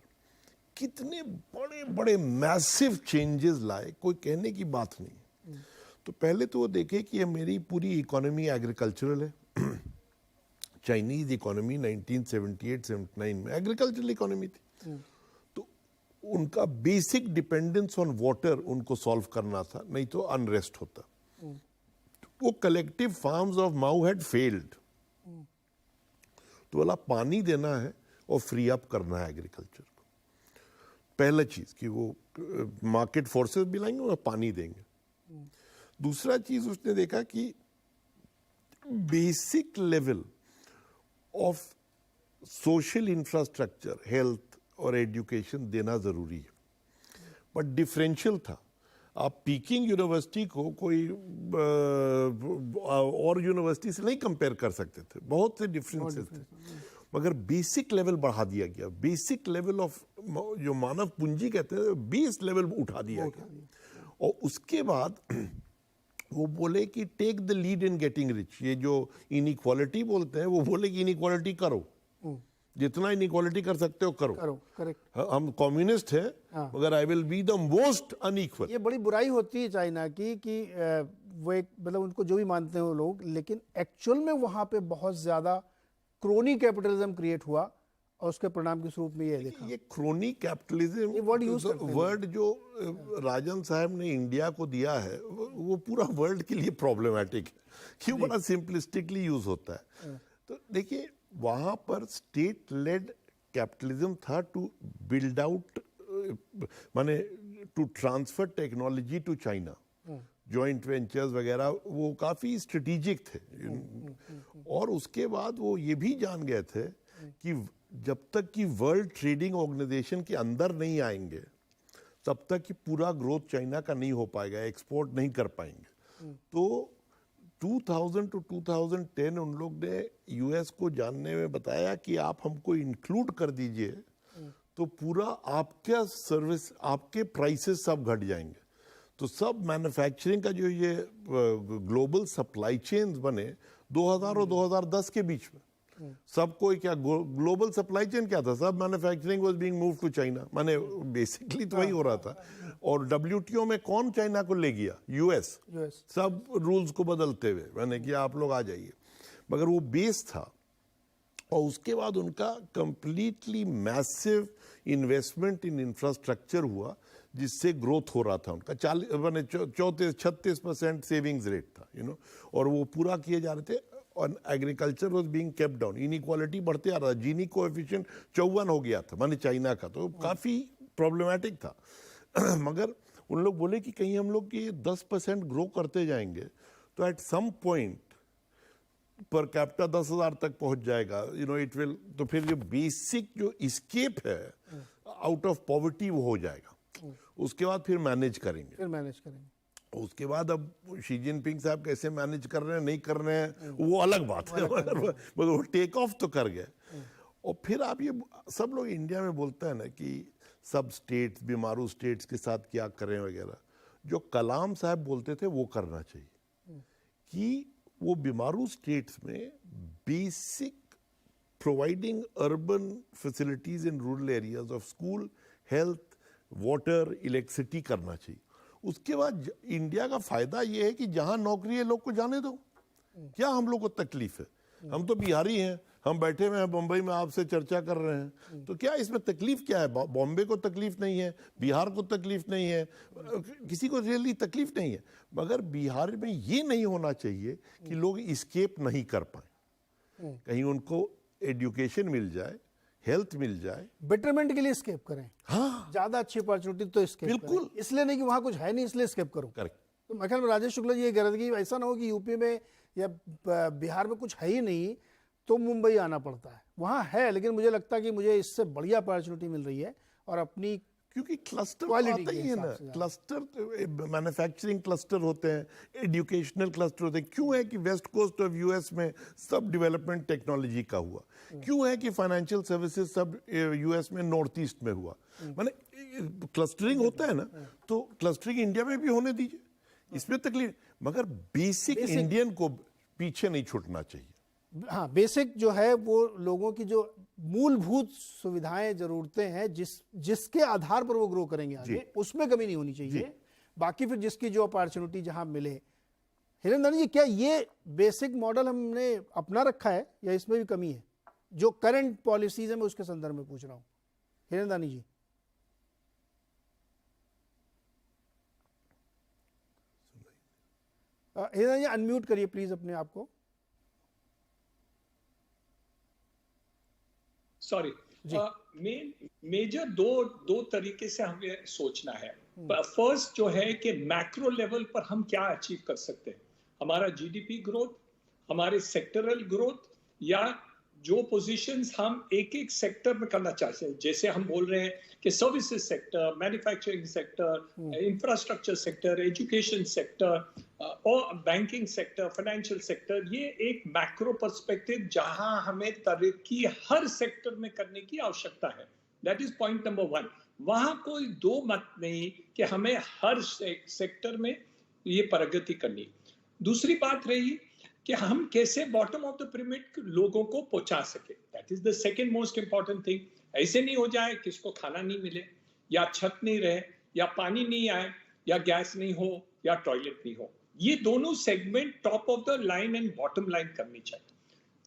कितने बड़े बड़े मैसिव चेंजेस लाए, कोई कहने की बात नहीं। तो पहले तो वो देखे कि ये मेरी पूरी इकोनॉमी एग्रीकल्चरल है। चाइनीज इकोनॉमी 1978-79 में एग्रीकल्चरल इकोनॉमी थी, तो उनका बेसिक डिपेंडेंस ऑन वाटर उनको सॉल्व करना था, नहीं तो अनरेस्ट होता। वो collective farms of Mao had failed, तो बोला पानी देना है और फ्री अप करना है एग्रीकल्चर को। पहला चीज कि वो मार्केट फोर्सेस भी लाएंगे और पानी देंगे। दूसरा चीज उसने देखा कि basic level of social infrastructure, health और एजुकेशन देना जरूरी है, बट डिफरेंशियल था। आप पीकिंग यूनिवर्सिटी को कोई और यूनिवर्सिटी से नहीं कंपेयर कर सकते थे, बहुत से डिफरेंसेस थे, मगर बेसिक लेवल बढ़ा दिया गया। बेसिक लेवल ऑफ जो मानव पूंजी कहते हैं, बेस लेवल उठा दिया गया। और उसके बाद वो बोले कि take the lead in getting rich. ये जो इनइक्वालिटी बोलते हैं, वो बोले कि इनइक्वालिटी करो, जितना इनइक्वालिटी कर सकते हो करो। करेक्ट। हम कम्युनिस्ट हैं, मगर I will be the most unequal. ये बड़ी बुराई होती है चाइना की कि वो एक मतलब उनको जो भी मानते हैं वो लोग, लेकिन एक्चुअल में वहां पे बहुत ज्यादा क्रोनी कैपिटलिज्म क्रिएट हुआ और उसके परिणाम के स्वरूप में ये देखा। ये क्रोनी कैपिटलिज्म ये वर्ड यूज करते हैं। वर्ड जो राजन साहब ने इंडिया को दिया है, वो पूरा वर्ल्ड के लिए प्रॉब्लमेटिक है, क्यों बड़ा सिंपलिस्टिकली यूज होता है। तो देखिए, वहां पर स्टेट लेड कैपिटलिज्म था टू बिल्ड आउट, माने to transfer technology to China, joint ventures वगैरह, वो काफी स्ट्रेटेजिक थे। और उसके बाद वो ये भी जान गए थे कि जब तक कि वर्ल्ड ट्रेडिंग ऑर्गेनाइजेशन के अंदर नहीं आएंगे, तब तक कि पूरा ग्रोथ चाइना का नहीं हो पाएगा, एक्सपोर्ट नहीं कर पाएंगे। तो 2000 to 2010 उन लोग ने यूएस को जानने में बताया कि आप हमको इंक्लूड कर दीजिए, तो पूरा आपका सर्विस, आपके प्राइसेस सब घट जाएंगे। तो सब मैन्युफैक्चरिंग का जो ये ग्लोबल सप्लाई चेन्स बने 2000 और 2010 के बीच में, सब कोई क्या ग्लोबल सप्लाई चेन क्या था, सब manufacturing was being move to China, माने बेसिकली तो वही हो रहा था। और डब्ल्यूटीओ में कौन चाइना को ले गया? यूएस, सब रूल्स को बदलते हुए, मैंने कि आप लोग आ जाइए, मगर वो बेस था। और उसके बाद उनका completely massive investment in infrastructure हुआ, जिससे ग्रोथ हो रहा था उनका। 34-36% सेविंग्स रेट था, और वो पूरा किए जा रहे थे। और agriculture was being kept down, inequality बढ़ते आ रहा था, जीनी कोएफिशिएंट 54 हो गया था, माने चाइना का, तो काफी प्रॉब्लमेटिक था। मगर उन लोग बोले कि कहीं हम लोग ये 10% ग्रो करते जाएंगे तो at some point per capita 10,000 तक पहुंच जाएगा, इट विल, तो फिर जो बेसिक जो एस्केप है आउट ऑफ पॉवर्टी वो हो जाएगा। उसके बाद फिर मैनेज करेंगे। उसके बाद अब शी जिनपिंग साहब कैसे मैनेज कर रहे हैं, नहीं कर रहे हैं, वो अलग बात है, मगर वो टेक ऑफ तो कर गए। और फिर आप ये सब लोग इंडिया में बोलते हैं ना कि सब स्टेट्स, बीमारू स्टेट्स के साथ क्या करें वगैरह, जो कलाम साहब बोलते थे वो करना चाहिए कि वो बीमारू स्टेट्स में basic providing urban facilities in rural areas of school, health, water, electricity करना चाहिए। उसके बाद इंडिया का फायदा यह है कि जहां नौकरी है लोग को जाने दो, क्या हम लोग को तकलीफ है? हम तो बिहारी हैं, हम बैठे हुए हैं बंबई में आपसे चर्चा कर रहे हैं, तो क्या इसमें तकलीफ क्या है? बॉम्बे को तकलीफ नहीं है, बिहार को तकलीफ नहीं है, किसी को रियली तकलीफ नहीं है। मगर बिहार में ये नहीं होना चाहिए कि लोग एस्केप नहीं कर पाए, कहीं उनको एजुकेशन मिल जाए, हेल्थ मिल जाए, बेटरमेंट के लिए स्केप करें। हाँ, ज्यादा अच्छी अपॉर्चुनिटी तो स्केप बिल्कुल, इसलिए नहीं कि वहां कुछ है नहीं इसलिए स्केप करो। करेक्ट। तो मैं ख्याल में राजेश शुक्ला जी ये कह रहे थे कि ऐसा ना हो कि यूपी में या बिहार में कुछ है ही नहीं तो मुंबई आना पड़ता है। वहाँ है, लेकिन मुझे लगता है कि मुझे इससे बढ़िया अपॉर्चुनिटी मिल रही है और अपनी क्योंकि क्लस्टर Quality आता के ही है ना, हिसाब से, क्लस्टर मैन्युफैक्चरिंग क्लस्टर होते हैं, एजुकेशनल क्लस्टर होते हैं। क्यों है कि वेस्ट कोस्ट ऑफ यूएस में सब डेवलपमेंट टेक्नोलॉजी का हुआ? क्यों है कि फाइनेंशियल सर्विसेज सब यूएस में नॉर्थ ईस्ट में हुआ? माने क्लस्टरिंग होता है ना, तो क्लस्टरिंग इंडिया में भी होने दीजिए, इसमें तकलीफ, मगर बेसिक इंडियन को पीछे नहीं छूटना चाहिए। हाँ, बेसिक जो है वो लोगों की जो मूलभूत सुविधाएं जरूरतें हैं जिसके आधार पर वो ग्रो करेंगे आगे, उसमें कमी नहीं होनी चाहिए। बाकी फिर जिसकी जो अपॉर्चुनिटी जहां मिले। हिरेंद्र जी, क्या ये बेसिक मॉडल हमने अपना रखा है या इसमें भी कमी है? जो करंट पॉलिसीज है मैं उसके संदर्भ में पूछ रहा हूं, हिरेंद्र जी। हिरेंद्र जी अनम्यूट करिए प्लीज अपने आप को। सॉरी, मेजर दो तरीके से हमें सोचना है। फर्स्ट जो है कि मैक्रो लेवल पर हम क्या अचीव कर सकते हैं, हमारा जीडीपी ग्रोथ, हमारे सेक्टरल ग्रोथ, या जो पोजीशंस हम एक एक सेक्टर में करना चाहते हैं। जैसे हम बोल रहे हैं कि services sector, manufacturing sector, infrastructure sector, education sector और बैंकिंग सेक्टर, फाइनेंशियल सेक्टर, ये एक मैक्रो पर्सपेक्टिव जहां हमें तरक्की हर सेक्टर में करने की आवश्यकता है। That is point number 1। वहां कोई दो मत नहीं कि हमें हर सेक्टर में ये प्रगति करनी। दूसरी बात रही कि हम कैसे बॉटम ऑफ द पिरामिड लोगों को पहुंचा सके। That is the second most important thing. ऐसे नहीं हो जाए किसको खाना नहीं मिले, या छत नहीं रहे, या पानी नहीं आए, या गैस नहीं हो, या टॉयलेट नहीं हो। ये दोनों segment top of the line and bottom line करनी चाहिए।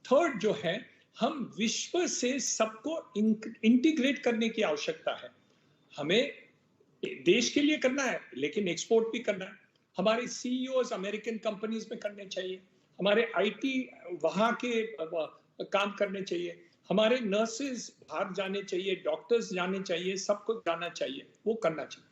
थर्ड जो है, हम विश्व से सबको इंटीग्रेट करने की आवश्यकता है। हमें देश के लिए करना है लेकिन एक्सपोर्ट भी करना है। हमारे सीईओ अमेरिकन कंपनीज में करने चाहिए, हमारे आईटी वहां के काम करने चाहिए, हमारे नर्सेज बाहर जाने चाहिए, डॉक्टर्स जाने चाहिए, सबको जाना चाहिए, वो करना चाहिए।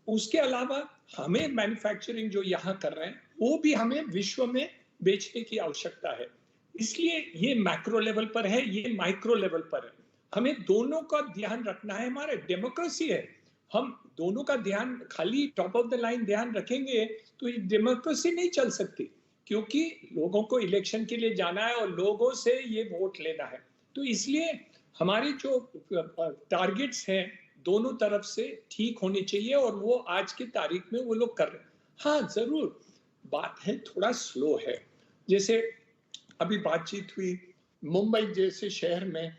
उसके अलावा हमें मैन्युफैक्चरिंग जो यहाँ कर रहे हैं वो भी हमें विश्व में बेचने की आवश्यकता है। इसलिए ये मैक्रो लेवल पर है, ये माइक्रो लेवल पर है। हमें दोनों का ध्यान रखना है। हमारे डेमोक्रेसी है, हम दोनों का ध्यान, खाली टॉप ऑफ द लाइन ध्यान रखेंगे तो ये डेमोक्रेसी नहीं चल सकती, क्योंकि लोगों को इलेक्शन के लिए जाना है और लोगों से ये वोट लेना है। तो इसलिए हमारी जो टारगेट्स हैं दोनों तरफ से ठीक होनी चाहिए, और वो आज की तारीख में वो लोग कर रहे हैं। हाँ, जरूर बात है थोड़ा स्लो है। जैसे अभी बातचीत हुई, मुंबई जैसे शहर में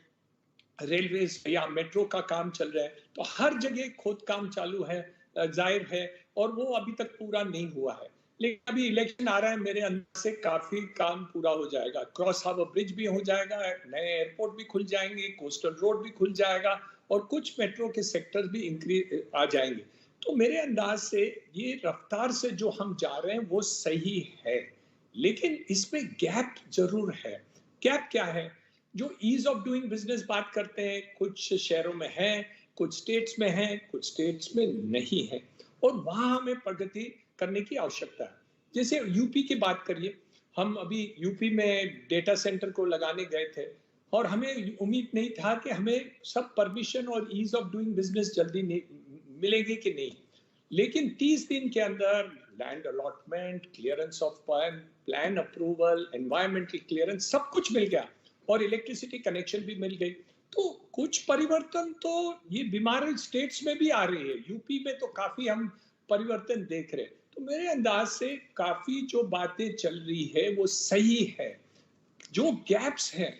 रेलवेज या मेट्रो का काम चल रहा है, तो हर जगह खोद काम चालू है, जाहिर है, और वो अभी तक पूरा नहीं हुआ है। लेकिन अभी इलेक्शन आ रहा है, मेरे अंदर से काफी काम पूरा हो जाएगा। क्रॉस हार्बर ब्रिज भी हो जाएगा, नए एयरपोर्ट भी खुल जाएंगे, कोस्टल रोड भी खुल जाएगा, और कुछ मेट्रो के सेक्टर भी इंक्रीज आ जाएंगे। तो मेरे अंदाज से ये रफ्तार से जो हम जा रहे हैं वो सही है, लेकिन इसमें गैप जरूर है। गैप क्या है? जो ईज ऑफ डूइंग बिजनेस बात करते हैं, कुछ शहरों में है, कुछ स्टेट्स में है, कुछ स्टेट्स में नहीं है, और वहां हमें प्रगति करने की आवश्यकता है। जैसे यूपी की बात करिए, हम अभी यूपी में डेटा सेंटर को लगाने गए थे, और हमें उम्मीद नहीं था कि हमें सब परमिशन और ईज ऑफ डूइंग बिजनेस जल्दी मिलेगी कि नहीं। लेकिन 30 दिन के अंदर land allotment, clearance of plan approval, environmental clearance, सब कुछ मिल गया, और इलेक्ट्रिसिटी कनेक्शन भी मिल गई। तो कुछ परिवर्तन तो ये बीमार स्टेट्स में भी आ रही है, यूपी में तो काफी हम परिवर्तन देख रहे हैं। तो मेरे अंदाज से काफी जो बातें चल रही है वो सही है। जो गैप्स हैं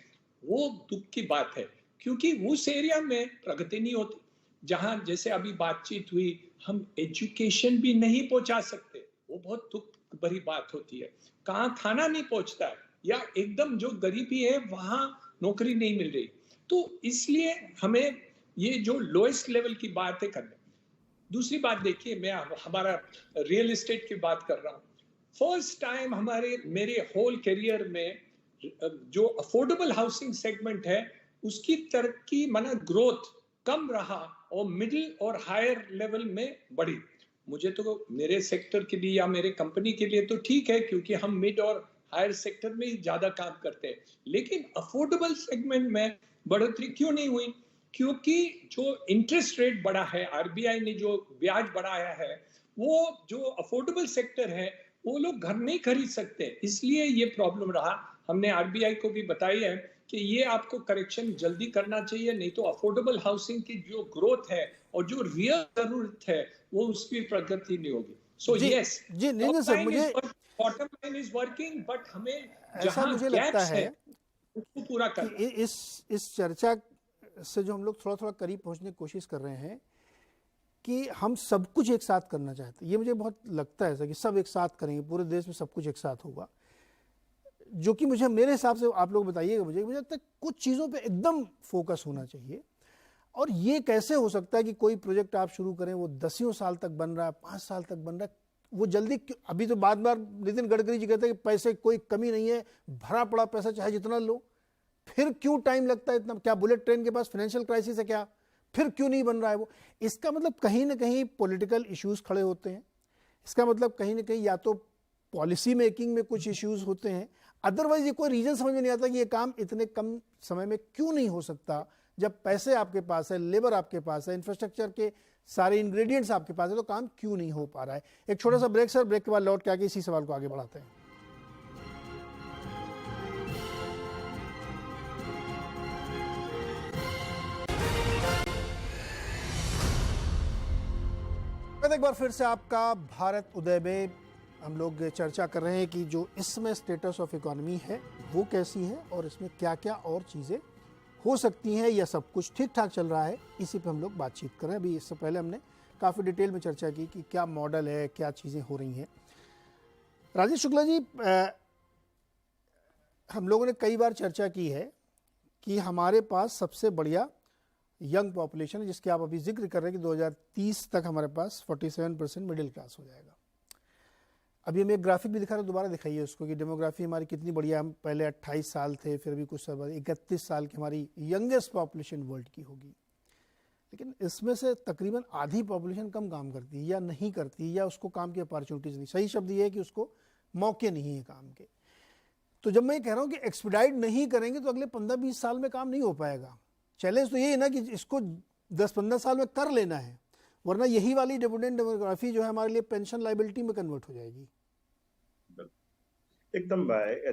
वो दुख की बात है, क्योंकि उस एरिया में प्रगति नहीं होती। जहां जैसे अभी बातचीत हुई, हम एजुकेशन भी नहीं पहुंचा सकते, वो बहुत दुख भरी बात होती है। कहाँ खाना नहीं पहुंचता है, या एकदम जो गरीबी है वहां नौकरी नहीं मिल रही। तो इसलिए हमें ये जो लोएस्ट लेवल की बात है करना। दूसरी बात देखिए, मैं हमारा रियल एस्टेट की बात कर रहा हूँ। फर्स्ट टाइम मेरे होल करियर में जो अफोर्डेबल हाउसिंग सेगमेंट है उसकी तरक्की माना ग्रोथ कम रहा, और मिडिल और हायर लेवल में बढ़ी। मुझे तो मेरे सेक्टर के लिए या मेरे कंपनी के लिए तो ठीक है, क्योंकि हम मिड और हायर सेक्टर में ज्यादा काम करते हैं। लेकिन अफोर्डेबल सेगमेंट में बढ़ोतरी क्यों नहीं हुई? क्योंकि जो इंटरेस्ट रेट बढ़ा है, आरबीआई ने जो ब्याज बढ़ाया है, वो जो अफोर्डेबल सेक्टर है वो लोग घर नहीं खरीद सकते, इसलिए ये प्रॉब्लम रहा। हमने आरबीआई को भी बताई है कि ये आपको करेक्शन जल्दी करना चाहिए, नहीं तो अफोर्डेबल हाउसिंग की जो ग्रोथ है और जो रियल जरूरत है वो उसकी प्रगति नहीं होगी। सो जी यस, जी नहीं सर, मुझे bottom line is working, but हमें ऐसा जहां मुझे लगता गैप्स है है उसको पूरा कि करना। इस चर्चा से जो हम लोग थोड़ा थोड़ा करीब पहुंचने की कोशिश कर रहे हैं कि हम सब कुछ एक साथ करना चाहते हैं। ये मुझे बहुत लगता है ऐसा कि सब एक साथ करेंगे, पूरे देश में सब कुछ एक साथ होगा, जो कि मुझे, मेरे हिसाब से, आप लोग बताइएगा मुझे लगता है कुछ चीज़ों पे एकदम फोकस होना चाहिए। और ये कैसे हो सकता है कि कोई प्रोजेक्ट आप शुरू करें, वो 10 साल तक बन रहा है, 5 साल तक बन रहा है, वो जल्दी अभी तो बार बार नितिन गडकरी जी कहते हैं कि पैसे कोई कमी नहीं है, भरा पड़ा पैसा चाहे जितना लो, फिर क्यों टाइम लगता है इतना? क्या बुलेट ट्रेन के पास फाइनेंशियल क्राइसिस है क्या? फिर क्यों नहीं बन रहा है वो? इसका मतलब कहीं ना कहीं पॉलिटिकल इश्यूज खड़े होते हैं, इसका मतलब कहीं ना कहीं या तो पॉलिसी मेकिंग में कुछ इश्यूज होते हैं, अदरवाइज ये कोई रीजन समझ में नहीं आता कि ये काम इतने कम समय में क्यों नहीं हो सकता। जब पैसे आपके पास है, लेबर आपके पास है, इंफ्रास्ट्रक्चर के सारे इंग्रेडिएंट्स आपके पास है, तो काम क्यों नहीं हो पा रहा है? एक छोटा सा ब्रेक सर, ब्रेक के बाद लौट के आके इसी सवाल को आगे बढ़ाते हैं। एक बार फिर से आपका भारत उदय में हम लोग चर्चा कर रहे हैं कि जो इसमें स्टेटस ऑफ इकोनॉमी है वो कैसी है और इसमें क्या क्या और चीज़ें हो सकती हैं, या सब कुछ ठीक ठाक चल रहा है, इसी पे हम लोग बातचीत कर रहे हैं। अभी इससे पहले हमने काफ़ी डिटेल में चर्चा की कि क्या मॉडल है, क्या चीज़ें हो रही हैं। राजेश शुक्ला जी, हम लोगों ने कई बार चर्चा की है कि हमारे पास सबसे बढ़िया यंग पॉपुलेशन है, जिसके आप अभी जिक्र कर रहे हैं कि 2030 तक हमारे पास 47% मिडिल क्लास हो जाएगा। अभी हम एक ग्राफिक भी दिखा रहे हैं, दोबारा दिखाइए उसको कि डेमोग्राफी हमारी कितनी बढ़िया। हम पहले 28 साल थे, फिर भी कुछ साल बाद 31 साल की हमारी यंगेस्ट पॉपुलेशन वर्ल्ड की होगी। लेकिन इसमें से तकरीबन आधी पॉपुलेशन कम काम करती है या नहीं करती, या उसको काम की अपॉर्चुनिटीज़ नहीं, सही शब्द ये है कि उसको मौके नहीं है काम के। तो जब मैं ये कह रहा हूँ कि एक्सपीडाइट नहीं करेंगे तो अगले 15-20 साल में काम नहीं हो पाएगा। चैलेंज तो ये है ना कि इसको 10-15 साल में कर लेना है, वरना यही वाली डिविडेंड डेमोग्राफी जो है हमारे लिए पेंशन लायबिलिटी में कन्वर्ट हो जाएगी। एकदम,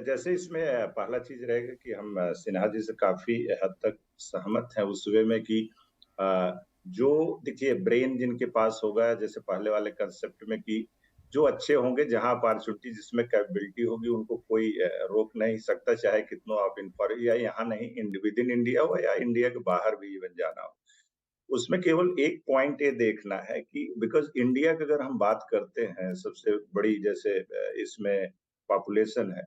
जैसे इसमें पहला चीज रहेगा कि हम सिन्हा जी से काफी हद तक सहमत हैं उस वे में कि जो देखिए ब्रेन जिनके पास होगा, जैसे पहले वाले कंसेप्ट में कि जो अच्छे होंगे, जहां अपॉर्चुनिटी जिसमें कैपेबिलिटी होगी, उनको कोई रोक नहीं सकता, चाहे कितनों आप या यहाँ नहीं, विद इन इंडिया हो या इंडिया के बाहर भी इवन जाना हो। उसमें केवल एक पॉइंट ये देखना है कि बिकॉज इंडिया की अगर हम बात करते हैं, सबसे बड़ी जैसे इसमें पॉपुलेशन है,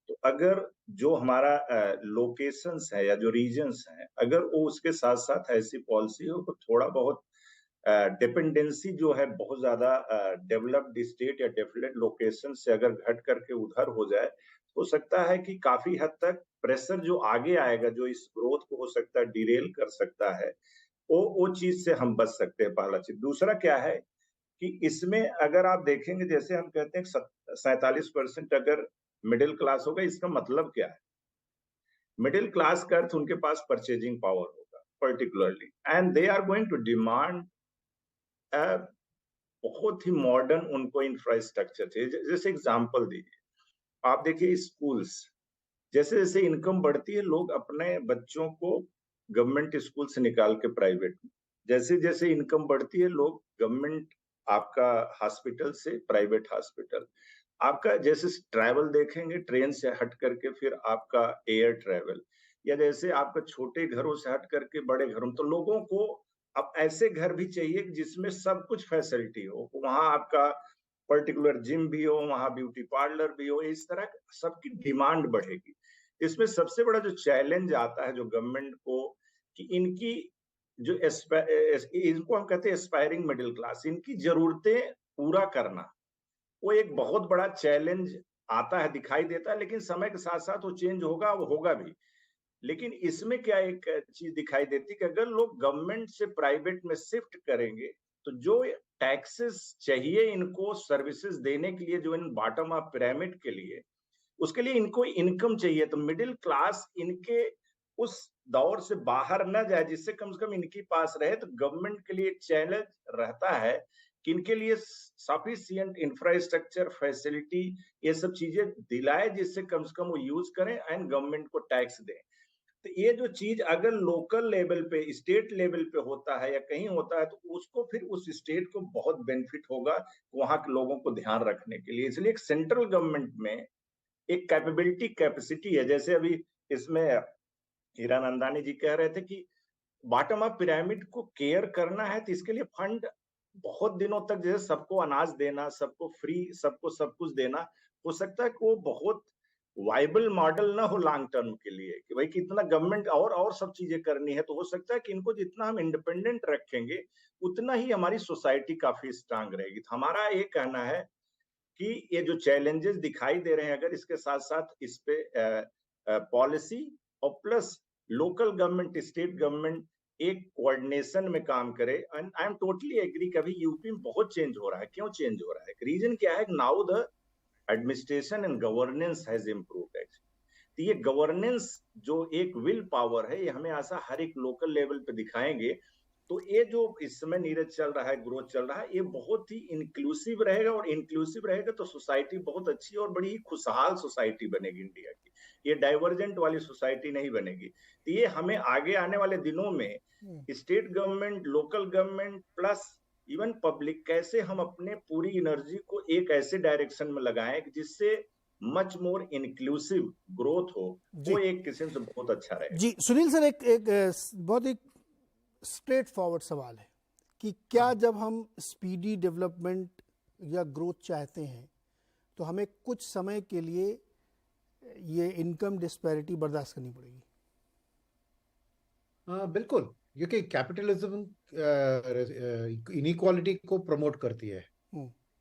तो अगर जो हमारा लोकेशंस है या जो रीजन्स हैं, अगर वो उसके साथ साथ ऐसी पॉलिसी हो तो थोड़ा बहुत डिपेंडेंसी जो है बहुत ज्यादा डेवलप्ड स्टेट या डेवलप्ड लोकेशन से अगर घट करके उधर हो जाए, हो सकता है कि काफी हद तक प्रेशर जो आगे आएगा, जो इस ग्रोथ को हो सकता है डिरेल कर सकता है, वो चीज से हम बच सकते हैं। पहला चीज। दूसरा क्या है कि इसमें अगर आप देखेंगे, जैसे हम कहते हैं 47% अगर मिडिल क्लास होगा, इसका मतलब क्या है? मिडिल क्लास का अर्थ उनके पास परचेजिंग पावर होगा particularly, and they are going to demand बहुत ही मॉडर्न उनको इंफ्रास्ट्रक्चर चाहिए। जैसे एग्जांपल दीजिए, आप देखिए स्कूल्स, जैसे जैसे इनकम बढ़ती है, लोग अपने बच्चों को गवर्नमेंट स्कूल से निकाल के प्राइवेट में, जैसे जैसे इनकम बढ़ती है, लोग गवर्नमेंट आपका हॉस्पिटल से प्राइवेट हॉस्पिटल, आपका जैसे ट्रैवल देखेंगे, ट्रेन से हट करके फिर आपका एयर ट्रैवल, या जैसे आपका छोटे घरों से हट करके बड़े घरों, तो लोगों को अब ऐसे घर भी चाहिए जिसमें सब कुछ फैसिलिटी हो, वहां आपका पर्टिकुलर जिम भी हो, वहां ब्यूटी पार्लर भी हो, इस तरह सबकी डिमांड बढ़ेगी। इसमें सबसे बड़ा जो चैलेंज आता है जो गवर्नमेंट को, कि इनकी जो इनको हम कहते हैं एस्पायरिंग मिडिल क्लास, इनकी जरूरतें पूरा करना, वो एक बहुत बड़ा चैलेंज आता है, दिखाई देता है, लेकिन समय के साथ साथ वो चेंज होगा, वो होगा भी। लेकिन इसमें क्या एक चीज दिखाई देती है कि अगर लोग गवर्नमेंट से प्राइवेट में शिफ्ट करेंगे, तो जो टैक्सेस चाहिए इनको सर्विसेज देने के लिए, जो इन बॉटम ऑफ पिरामिड के लिए, उसके लिए इनको इनकम चाहिए, तो मिडिल क्लास इनके उस दौर से बाहर न जाए, जिससे कम से कम इनके पास रहे। तो गवर्नमेंट के लिए एक चैलेंज रहता है कि इनके लिए सफिशिएंट इंफ्रास्ट्रक्चर, फैसिलिटी, ये सब चीजें दिलाए, जिससे कम से कम वो यूज करें एंड गवर्नमेंट को टैक्स दें। तो ये जो चीज अगर लोकल लेवल पे, स्टेट लेवल पे होता है या कहीं होता है, तो उसको फिर उस स्टेट को बहुत बेनिफिट होगा वहां के लोगों को ध्यान रखने के लिए। इसलिए एक सेंट्रल गवर्नमेंट में एक कैपेबिलिटी, कैपेसिटी है। जैसे अभी इसमें हीरानंदानी जी कह रहे थे कि बॉटम अप पिरामिड को केयर करना है, तो इसके लिए फंड बहुत दिनों तक, जैसे सबको अनाज देना, सबको फ्री, सबको सब कुछ देना, हो सकता है कि वो बहुत वाइबल मॉडल ना हो लॉन्ग टर्म के लिए, कि भाई कितना गवर्नमेंट और सब चीजें करनी है। तो हो सकता है कि इनको जितना हम इंडिपेंडेंट रखेंगे, उतना ही हमारी सोसाइटी काफी स्ट्रांग रहेगी। तो हमारा ये कहना है कि ये जो चैलेंजेस दिखाई दे रहे हैं, अगर इसके साथ साथ इस पे पॉलिसी और plus local government, state government एक कोऑर्डिनेशन में काम करे। And I am totally agree, कभी यूपी में बहुत चेंज हो रहा है। क्यों चेंज हो रहा है? रीजन क्या है? Now the administration and governance has improved actually. तो ये गवर्नेंस जो एक विल पावर है, ये हमें ऐसा हर एक लोकल लेवल पे दिखाएंगे। तो ये जो इस समय नीरज चल रहा है, ग्रोथ चल रहा है, ये बहुत ही इंक्लूसिव रहेगा, और इंक्लूसिव रहेगा तो सोसाइटी बहुत अच्छी और बड़ी ही खुशहाल सोसाइटी बनेगी इंडिया की। ये डाइवर्जेंट वाली सोसाइटी नहीं बनेगी। तो ये हमें आगे आने वाले दिनों में state government, local government plus even public, कैसे हम अपने पूरी एनर्जी को एक ऐसे डायरेक्शन में लगाएं जिससे मच मोर इंक्लूसिव ग्रोथ हो। वो एक किस्म से बहुत अच्छा रहेगा। जी सुनील सर, एक बहुत ही स्ट्रेट फॉरवर्ड सवाल है कि क्या जब हम स्पीडी डेवलपमेंट या ग्रोथ चाहते हैं तो हमें कुछ समय के लिए ये इनकम डिस्पैरिटी बर्दाश्त करनी पड़ेगी? बिल्कुल, क्योंकि कैपिटलिज्म इनइक्वालिटी को प्रमोट करती है,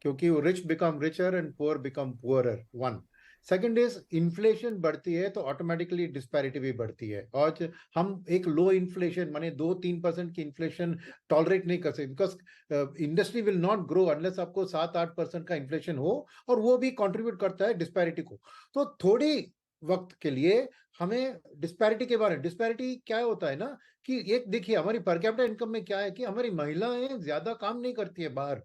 क्योंकि rich become richer and poor become poorer, one. Second is inflation बढ़ती है तो ऑटोमेटिकली डिस्पैरिटी भी बढ़ती है। और हम एक लो इन्फ्लेशन माने 2-3% की इन्फ्लेशन टॉलरेट नहीं कर सकते, because industry will not grow unless आपको 7-8% का इन्फ्लेशन हो, और वो भी कंट्रीब्यूट करता है डिस्पैरिटी को। तो थोड़ी वक्त के लिए हमें डिस्पैरिटी के बारे में, डिस्पैरिटी क्या होता है ना कि एक देखिए हमारी पर कैपिटा इनकम में क्या है कि हमारी महिलाएं ज्यादा काम नहीं करती है बाहर,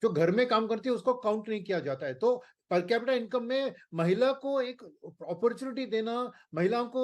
जो घर में काम करती है उसको काउंट नहीं किया जाता है। तो पर कैपिटा इनकम में महिला को एक अपॉर्चुनिटी देना, महिलाओं को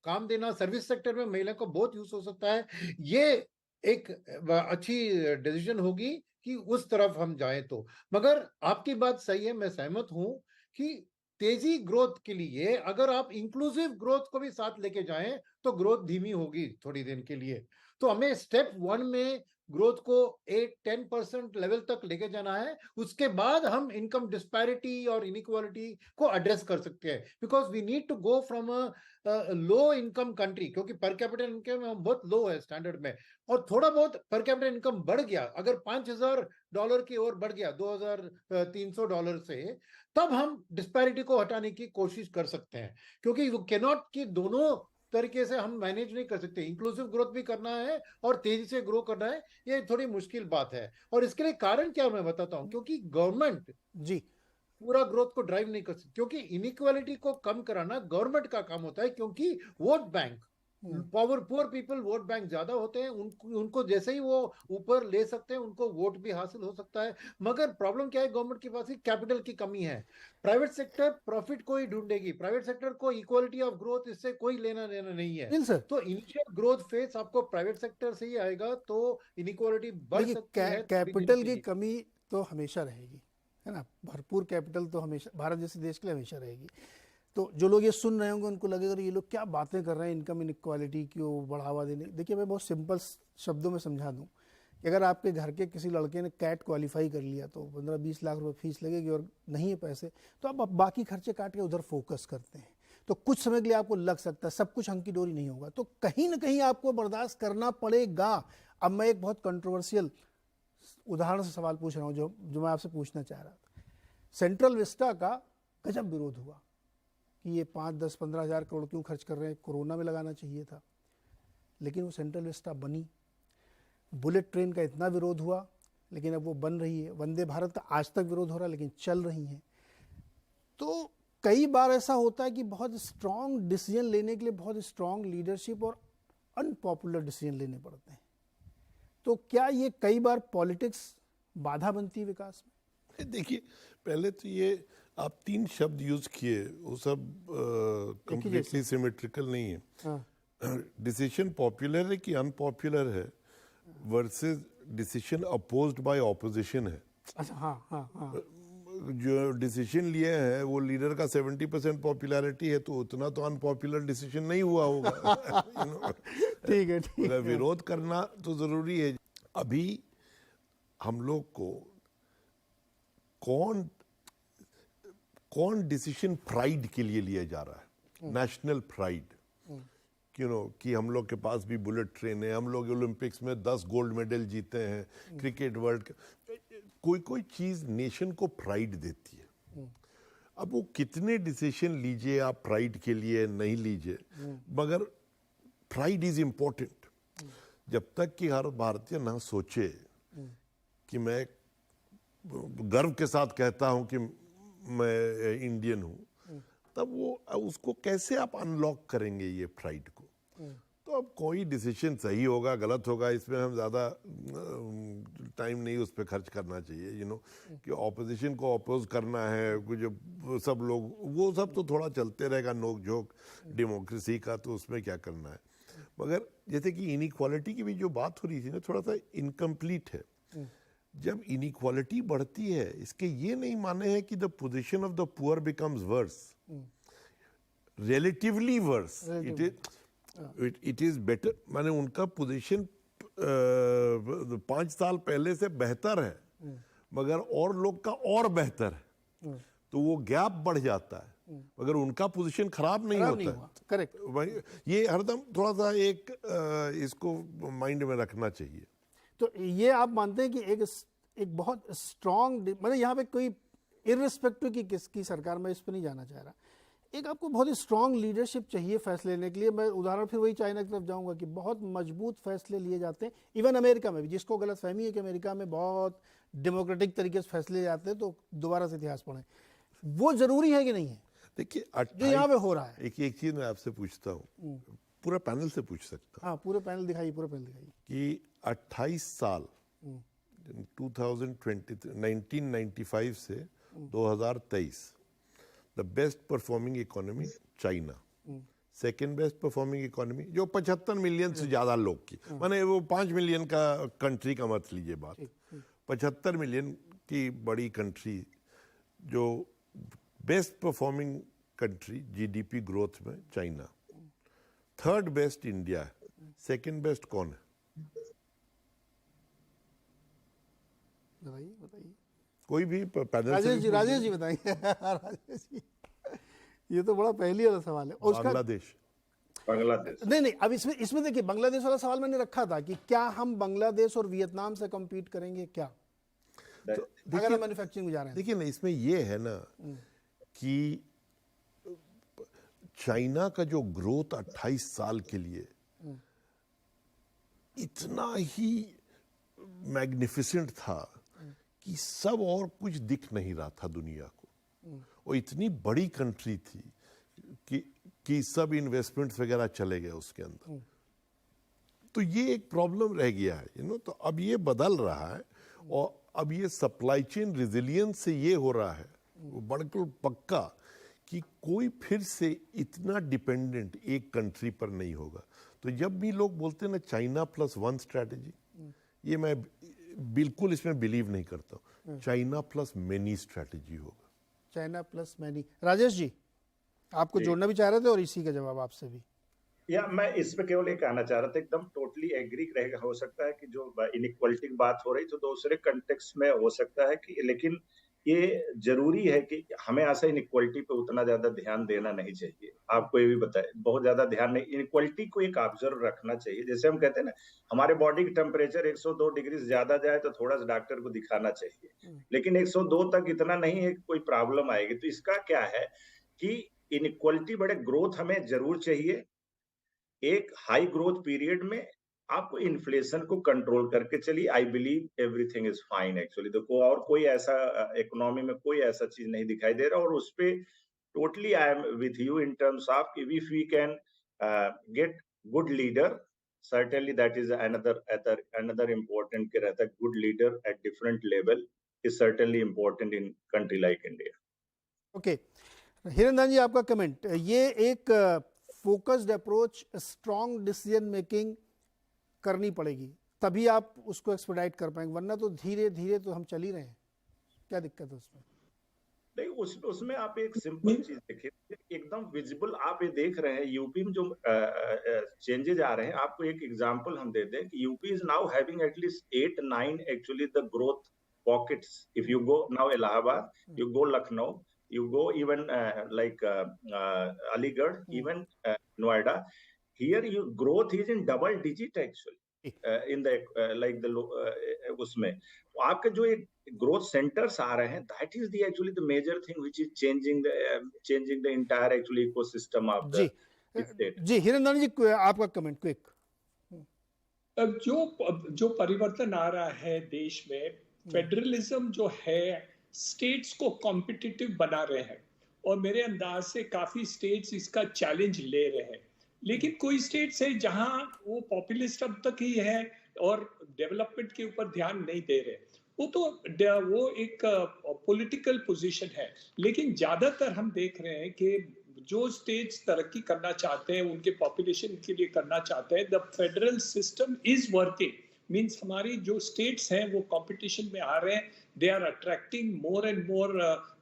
काम देना, सर्विस सेक्टर में महिला को बहुत यूज हो सकता है। ये एक अच्छी डिसीजन होगी कि उस तरफ हम जाएं तो। मगर आपकी बात सही है, मैं सहमत हूं कि तेजी ग्रोथ के लिए अगर आप इंक्लूसिव ग्रोथ को भी साथ लेके जाएं तो ग्रोथ धीमी होगी थोड़ी दिन के लिए। तो हमें स्टेप 1 में ग्रोथ को 8-10% लेवल तक लेके जाना है, उसके बाद हम इनकम डिस्पैरिटी और इनइक्वालिटी को एड्रेस कर सकते हैं। Because we need to go from a low income country, क्योंकि पर कैपिटा इनकम हम बहुत लो है स्टैंडर्ड में, और थोड़ा बहुत पर कैपिटा इनकम बढ़ गया, अगर $5,000 की ओर बढ़ गया $2,300 से, तब हम डिस्पैरिटी को हटाने की कोशिश कर सकते हैं। क्योंकि वो कैनॉट कि दोनों तरीके से हम मैनेज नहीं कर सकते, इंक्लूसिव ग्रोथ भी करना है और तेजी से ग्रो करना है, ये थोड़ी मुश्किल बात है। और इसके लिए कारण क्या मैं बताता हूं, क्योंकि गवर्नमेंट जी पूरा ग्रोथ को ड्राइव नहीं कर सकती, क्योंकि इनइक्वालिटी को कम कराना गवर्नमेंट का काम होता है। क्योंकि vote bank, poor people vote bank ज्यादा होते हैं, उनको जैसे ही वो ऊपर ले सकते हैं उनको वोट भी हासिल हो सकता है। मगर प्रॉब्लम क्या है, गवर्नमेंट के पास ही कैपिटल की कमी है। प्राइवेट सेक्टर प्रॉफिट को ही ढूंढेगी, प्राइवेट सेक्टर को इक्वालिटी ऑफ ग्रोथ इससे कोई लेना देना नहीं है। तो इनिशियल ग्रोथ फेज आपको प्राइवेट सेक्टर से ही आएगा, तो इनइक्वालिटी बढ़ सकती है। कैपिटल की कमी तो हमेशा रहेगी, है ना। भरपूर कैपिटल तो हमेशा भारत जैसे देश के लिए हमेशा रहेगी। तो जो लोग ये सुन रहे होंगे उनको लगेगा ये लोग क्या बातें कर रहे हैं, इनकम इनइक्वालिटी को बढ़ावा देने। देखिए मैं बहुत सिंपल शब्दों में समझा दूं कि अगर आपके घर के किसी लड़के ने कैट क्वालिफाई कर लिया तो 15-20 लाख रुपए फीस लगेगी और नहीं है पैसे, तो आप बाकी खर्चे काट के उधर फोकस करते हैं। तो कुछ समय के लिए आपको लग सकता है सब कुछ हंकी डोरी नहीं होगा, तो कहीं ना कहीं आपको बर्दाश्त करना पड़ेगा। अब मैं एक बहुत कंट्रोवर्शियल उदाहरण से सवाल पूछ रहा हूँ जो मैं आपसे पूछना चाह रहा था। सेंट्रल विस्टा का गजब विरोध हुआ कि ये 5, 10, 15 हज़ार करोड़ क्यों खर्च कर रहे हैं, कोरोना में लगाना चाहिए था। लेकिन वो सेंट्रल विस्टा बनी। बुलेट ट्रेन का इतना विरोध हुआ, लेकिन अब वो बन रही है। वंदे भारत का आज तक विरोध हो रहा है, लेकिन चल रही हैं। तो कई बार ऐसा होता है कि बहुत स्ट्रांग डिसीजन लेने के लिए बहुत स्ट्रांग लीडरशिप और अनपॉपुलर डिसीजन लेने पड़ते हैं, तो क्या ये कई बार पॉलिटिक्स बाधा बनती है विकास में? देखिए, पहले तो ये आप 3 शब्द यूज किए, वो सब कंप्लीटली सिमेट्रिकल नहीं है। हाँ। डिसीजन पॉपुलर है कि अनपॉपुलर है versus decision opposed by opposition है। अच्छा, हाँ हाँ हाँ। जो डिसीजन लिए हैं वो लीडर का 70% पॉपुलैरिटी है, तो उतना तो अनपॉपुलर डिसीजन नहीं हुआ होगा। ठीक है, ठीक है। विरोध करना तो जरूरी है। अभी हम लोग को कौन डिसीजन प्राइड के लिए लिया जा रहा है, नेशनल प्राइड, कि हम लोग के पास भी बुलेट ट्रेन है, हम लोग ओलंपिक्स में 10 गोल्ड मेडल जीते हैं, क्रिकेट वर्ल्ड, कोई चीज नेशन को प्राइड देती है। अब वो कितने डिसीजन लीजिए आप प्राइड के लिए, नहीं लीजिए, मगर प्राइड इज इंपॉर्टेंट। जब तक कि हर भारतीय ना सोचे कि मैं गर्व के साथ कहता हूं कि मैं इंडियन हूं, तब वो उसको कैसे आप अनलॉक करेंगे ये प्राइड को? तो अब कोई डिसीजन सही होगा गलत होगा, इसमें हम ज़्यादा टाइम नहीं उस पर खर्च करना चाहिए। कि ऑपोजिशन को अपोज करना है, जो सब लोग, वो सब तो थोड़ा चलते रहेगा, नोक झोंक डेमोक्रेसी का, तो उसमें क्या करना है। मगर जैसे कि इनइक्वालिटी की भी जो बात हो रही थी ना, थोड़ा सा इनकम्प्लीट है। जब इनइक्वालिटी बढ़ती है, इसके ये नहीं माने हैं कि the position of the poor becomes worse, relatively worse. It is better, माने उनका पोजीशन 5 साल पहले से बेहतर है, मगर और लोग का और बेहतर है, तो वो गैप बढ़ जाता है, मगर उनका पोजीशन खराब नहीं होता। करेक्ट। ये हरदम थोड़ा सा एक इसको माइंड में रखना चाहिए। तो ये आप मानते हैं कि एक बहुत स्ट्रांग, मतलब यहाँ पे कोई इररिस्पेक्टिव की किसकी सरकार, मैं इस पर नहीं जाना चाह रहा, एक आपको बहुत ही स्ट्रांग लीडरशिप चाहिए फैसले लेने के लिए। मैं उदाहरण फिर वही चाइना की तरफ जाऊंगा कि बहुत मजबूत फैसले लिए जाते हैं, इवन अमेरिका में भी, जिसको गलतफहमी है कि अमेरिका में बहुत डेमोक्रेटिक तरीके से फैसले जाते हैं, तो दोबारा से इतिहास पढ़ें, वो जरूरी है कि नहीं है? देखिए, जो यहाँ पे हो रहा है। एक चीज मैं आपसे पूछता हूँ, पूरा पैनल से पूछ सकता हूँ। हाँ, पूरे पैनल दिखाइए, पूरा पैनल दिखाइए। कि 28 साल 1995 से 2023 the best performing economy China, second best performing economy जो 75 मिलियन से ज्यादा लोग की, माने वो 5 मिलियन का कंट्री का मत लीजिए बात, 75 मिलियन की बड़ी कंट्री, जो best performing country GDP growth में चाइना, थर्ड बेस्ट इंडिया है, सेकेंड बेस्ट कौन है? बताइए कोई भी पैनल। राजेश जी बताएंगे। राजेश जी, ये तो बड़ा पहली वाला सवाल है। बांग्लादेश। नहीं, अब इसमें देखिए, बांग्लादेश वाला सवाल मैंने रखा था कि क्या हम बांग्लादेश और वियतनाम से कम्पीट करेंगे क्या, तो अगर हम मैन्युफैक्चरिंग में जा रहे हैं। देखिए ना, इसमें ये है ना कि चाइना का जो ग्रोथ 28 साल के लिए इतना ही मैग्निफिसेंट था कि सब और कुछ दिख नहीं रहा था दुनिया को। वो इतनी बड़ी कंट्री थी कि सब इन्वेस्टमेंट्स वगैरह चले गए उसके अंदर। तो ये एक प्रॉब्लम रह गया है, तो अब ये बदल रहा है, और अब ये सप्लाई चेन रिजिलियंस से ये हो रहा है बिल्कुल पक्का कि कोई फिर से इतना डिपेंडेंट एक कंट्री पर नहीं होगा। तो जब भी लोग बोलते हैं ना चाइना प्लस वन स्ट्रैटेजी, ये मैं बिल्कुल इसमें बिलीव नहीं करता। चाइना प्लस मेनी स्ट्रैटेजी होगा। China plus many. Rajesh ji, आपको जोड़ना भी चाह रहे थे और इसी का जवाब आपसे भी। या मैं इस पे केवल ये कहना चाह रहा था, एकदम टोटली एग्री रहेगा। हो सकता है कि जो इनइक्वालिटी की बात हो रही तो दूसरे कंटेक्स्ट में हो सकता है कि, लेकिन ये जरूरी है कि हमें ऐसा इनइक्वालिटी पे उतना ज्यादा ध्यान देना नहीं चाहिए। आपको ये भी बताए, बहुत ज्यादा ध्यान नहीं, इनइक्वालिटी को एक ऑब्जर्व रखना चाहिए। जैसे हम कहते हैं ना, हमारे बॉडी की टेम्परेचर 102 डिग्री ज्यादा जाए तो थोड़ा सा डॉक्टर को दिखाना चाहिए, लेकिन 102 तक इतना नहीं है, कोई प्रॉब्लम आएगी। तो इसका क्या है कि इनइक्वालिटी बड़े ग्रोथ हमें जरूर चाहिए। एक हाई ग्रोथ पीरियड में आपको इन्फ्लेशन को कंट्रोल करके चलिए, I believe everything is fine actually. देखो, और कोई ऐसा इकोनॉमी में कोई ऐसा चीज नहीं दिखाई दे रहा, और उस पे totally I am with you in terms of if we can get good leader, certainly that is another important रहता है. Good leader at different level is certainly important in country like India. Okay, Hirandan ji आपका कमेंट, ये एक focused approach, strong decision making करनी पड़ेगी, तभी आप उसको एक्सपेडाइट कर पाएंगे, वरना तो धीरे धीरे तो हम चल ही रहे हैं. क्या दिक्कत है उसमें? नहीं, उसमें आप एक सिंपल चीज देखिए, एकदम विजिबल आप ये देख रहे हैं यूपी में जो चेंजेस आ रहे हैं. आपको एक एग्जांपल हम दे दें कि UP is now having at least 8-9 actually the growth pockets. If you go now Allahabad, you go Lucknow, you go even like Aligarh, even Noida, here you growth is in double digit actually in the like the उसमें आपके जो एक growth centers आ रहे हैं, that is the actually the major thing which is changing the entire actually ecosystem of the state. जी हिरंदान जी आपका कमेंट क्विक. जो परिवर्तन आ रहा है देश में, फेडरलिज्म जो है स्टेट्स को कॉम्पिटिटिव बना रहे हैं, और मेरे अंदाज से काफी स्टेट्स इसका चैलेंज ले रहे हैं. लेकिन कोई स्टेट्स है जहां वो पॉपुलिस्ट अब तक ही है और डेवलपमेंट के ऊपर ध्यान नहीं दे रहे. वो एक पॉलिटिकल पोजीशन है. लेकिन ज्यादातर हम देख रहे हैं कि जो स्टेट्स तरक्की करना चाहते हैं, उनके पॉपुलेशन के लिए करना चाहते हैं, the federal system is working. Means हमारी जो स्टेट्स हैं वो कंपटीशन में आ रहे हैं. They are attracting more and more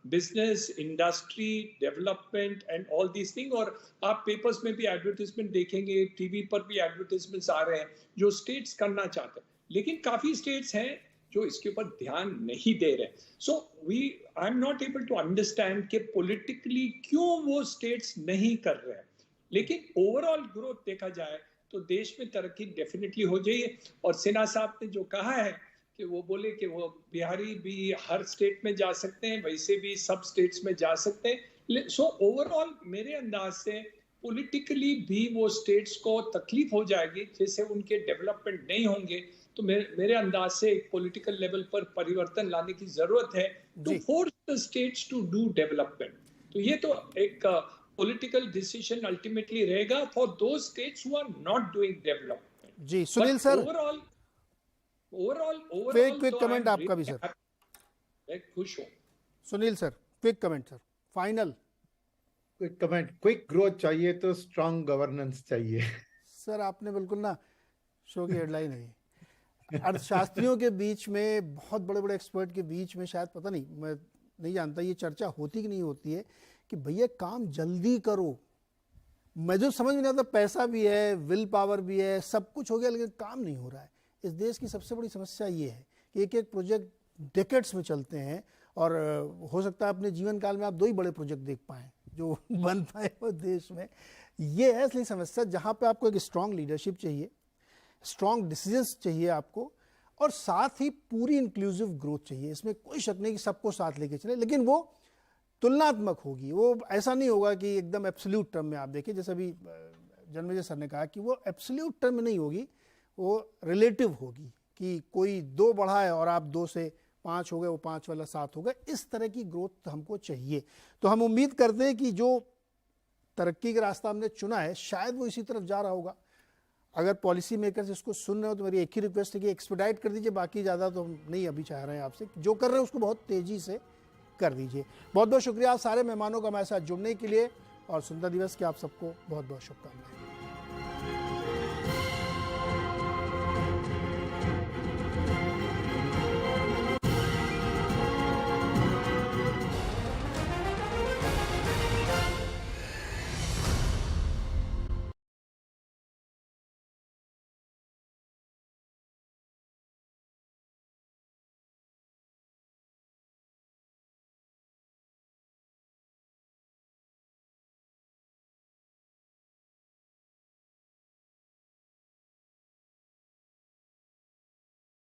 business, industry, development and all these thing. और आप पेपर्स में भी एडवर्टाइजमेंट देखेंगे, टीवी पर भी एडवर्टाइजमेंट्स आ रहे हैं जो स्टेट्स करना चाहते हैं. लेकिन काफी स्टेट्स हैं जो इसके ऊपर ध्यान नहीं दे रहे. So I am not able to understand कि पॉलिटिकली क्यों वो स्टेट्स नहीं कर रहे हैं. लेकिन ओवरऑल ग्रोथ देखा जाए तो देश में तरक्की डेफिनेटली हो जाइए. और सिन्हा साहब ने जो कहा है कि वो बोले कि वो बिहारी भी हर स्टेट में जा सकते हैं, वैसे भी सब स्टेट्स में जा सकते हैं. सो ओवरऑल मेरे अंदाज से पॉलिटिकली भी वो स्टेट्स को तकलीफ हो जाएगी, जैसे उनके डेवलपमेंट नहीं होंगे. तो मेरे अंदाज से एक पॉलिटिकल लेवल पर परिवर्तन लाने की जरूरत है to force the states to do development. तो ये तो एक political decision ultimately रहेगा for those states who are not doing development. जी Sunil sir, overall quick comment आपका भी सर. मैं खुश हूँ. Sunil sir quick comment sir, final quick comment. Quick growth चाहिए तो स्ट्रांग गवर्नेंस चाहिए. सर आपने बिल्कुल ना शो की हेडलाइन है. अर्थशास्त्रियों के बीच में, बहुत बड़े बड़े एक्सपर्ट के बीच में, शायद पता नहीं, मैं नहीं जानता ये चर्चा होती कि नहीं होती है कि भैया काम जल्दी करो. मैं जो समझ में नहीं आता, पैसा भी है, विल पावर भी है, सब कुछ हो गया, लेकिन काम नहीं हो रहा है. इस देश की सबसे बड़ी समस्या ये है कि एक एक प्रोजेक्ट डेकेड्स में चलते हैं, और हो सकता है अपने जीवन काल में आप 2 ही बड़े प्रोजेक्ट देख पाएँ जो बन पाए वो देश में. ये है असली समस्या, जहाँ पे आपको एक स्ट्रॉन्ग लीडरशिप चाहिए, स्ट्रॉन्ग डिसीजंस चाहिए आपको, और साथ ही पूरी इंक्लूसिव ग्रोथ चाहिए. इसमें कोई शक नहीं कि सबको साथ लेके चले, लेकिन वो तुलनात्मक होगी. वो ऐसा नहीं होगा कि एकदम एब्सोल्यूट टर्म में आप देखिए, जैसे अभी जन्मेजय सर ने कहा कि वो एब्सोल्यूट टर्म में नहीं होगी, वो रिलेटिव होगी कि कोई 2 बढ़ा है और आप 2 से 5 हो गए, वो 5 वाला 7 हो गए. इस तरह की ग्रोथ हमको चाहिए. तो हम उम्मीद करते हैं कि जो तरक्की का रास्ता हमने चुना है, शायद वो इसी तरफ जा रहा होगा. अगर पॉलिसी मेकर्स इसको सुन रहे हो तो मेरी एक ही रिक्वेस्ट है कि एक्सपेडाइट कर दीजिए. बाकी ज़्यादा तो हम नहीं अभी चाह रहे हैं आपसे, जो कर रहे हैं उसको बहुत तेज़ी से कर दीजिए. बहुत बहुत शुक्रिया आप सारे मेहमानों का हमारे साथ जुड़ने के लिए, और सुंदर दिवस की आप सबको बहुत बहुत शुभकामनाएं.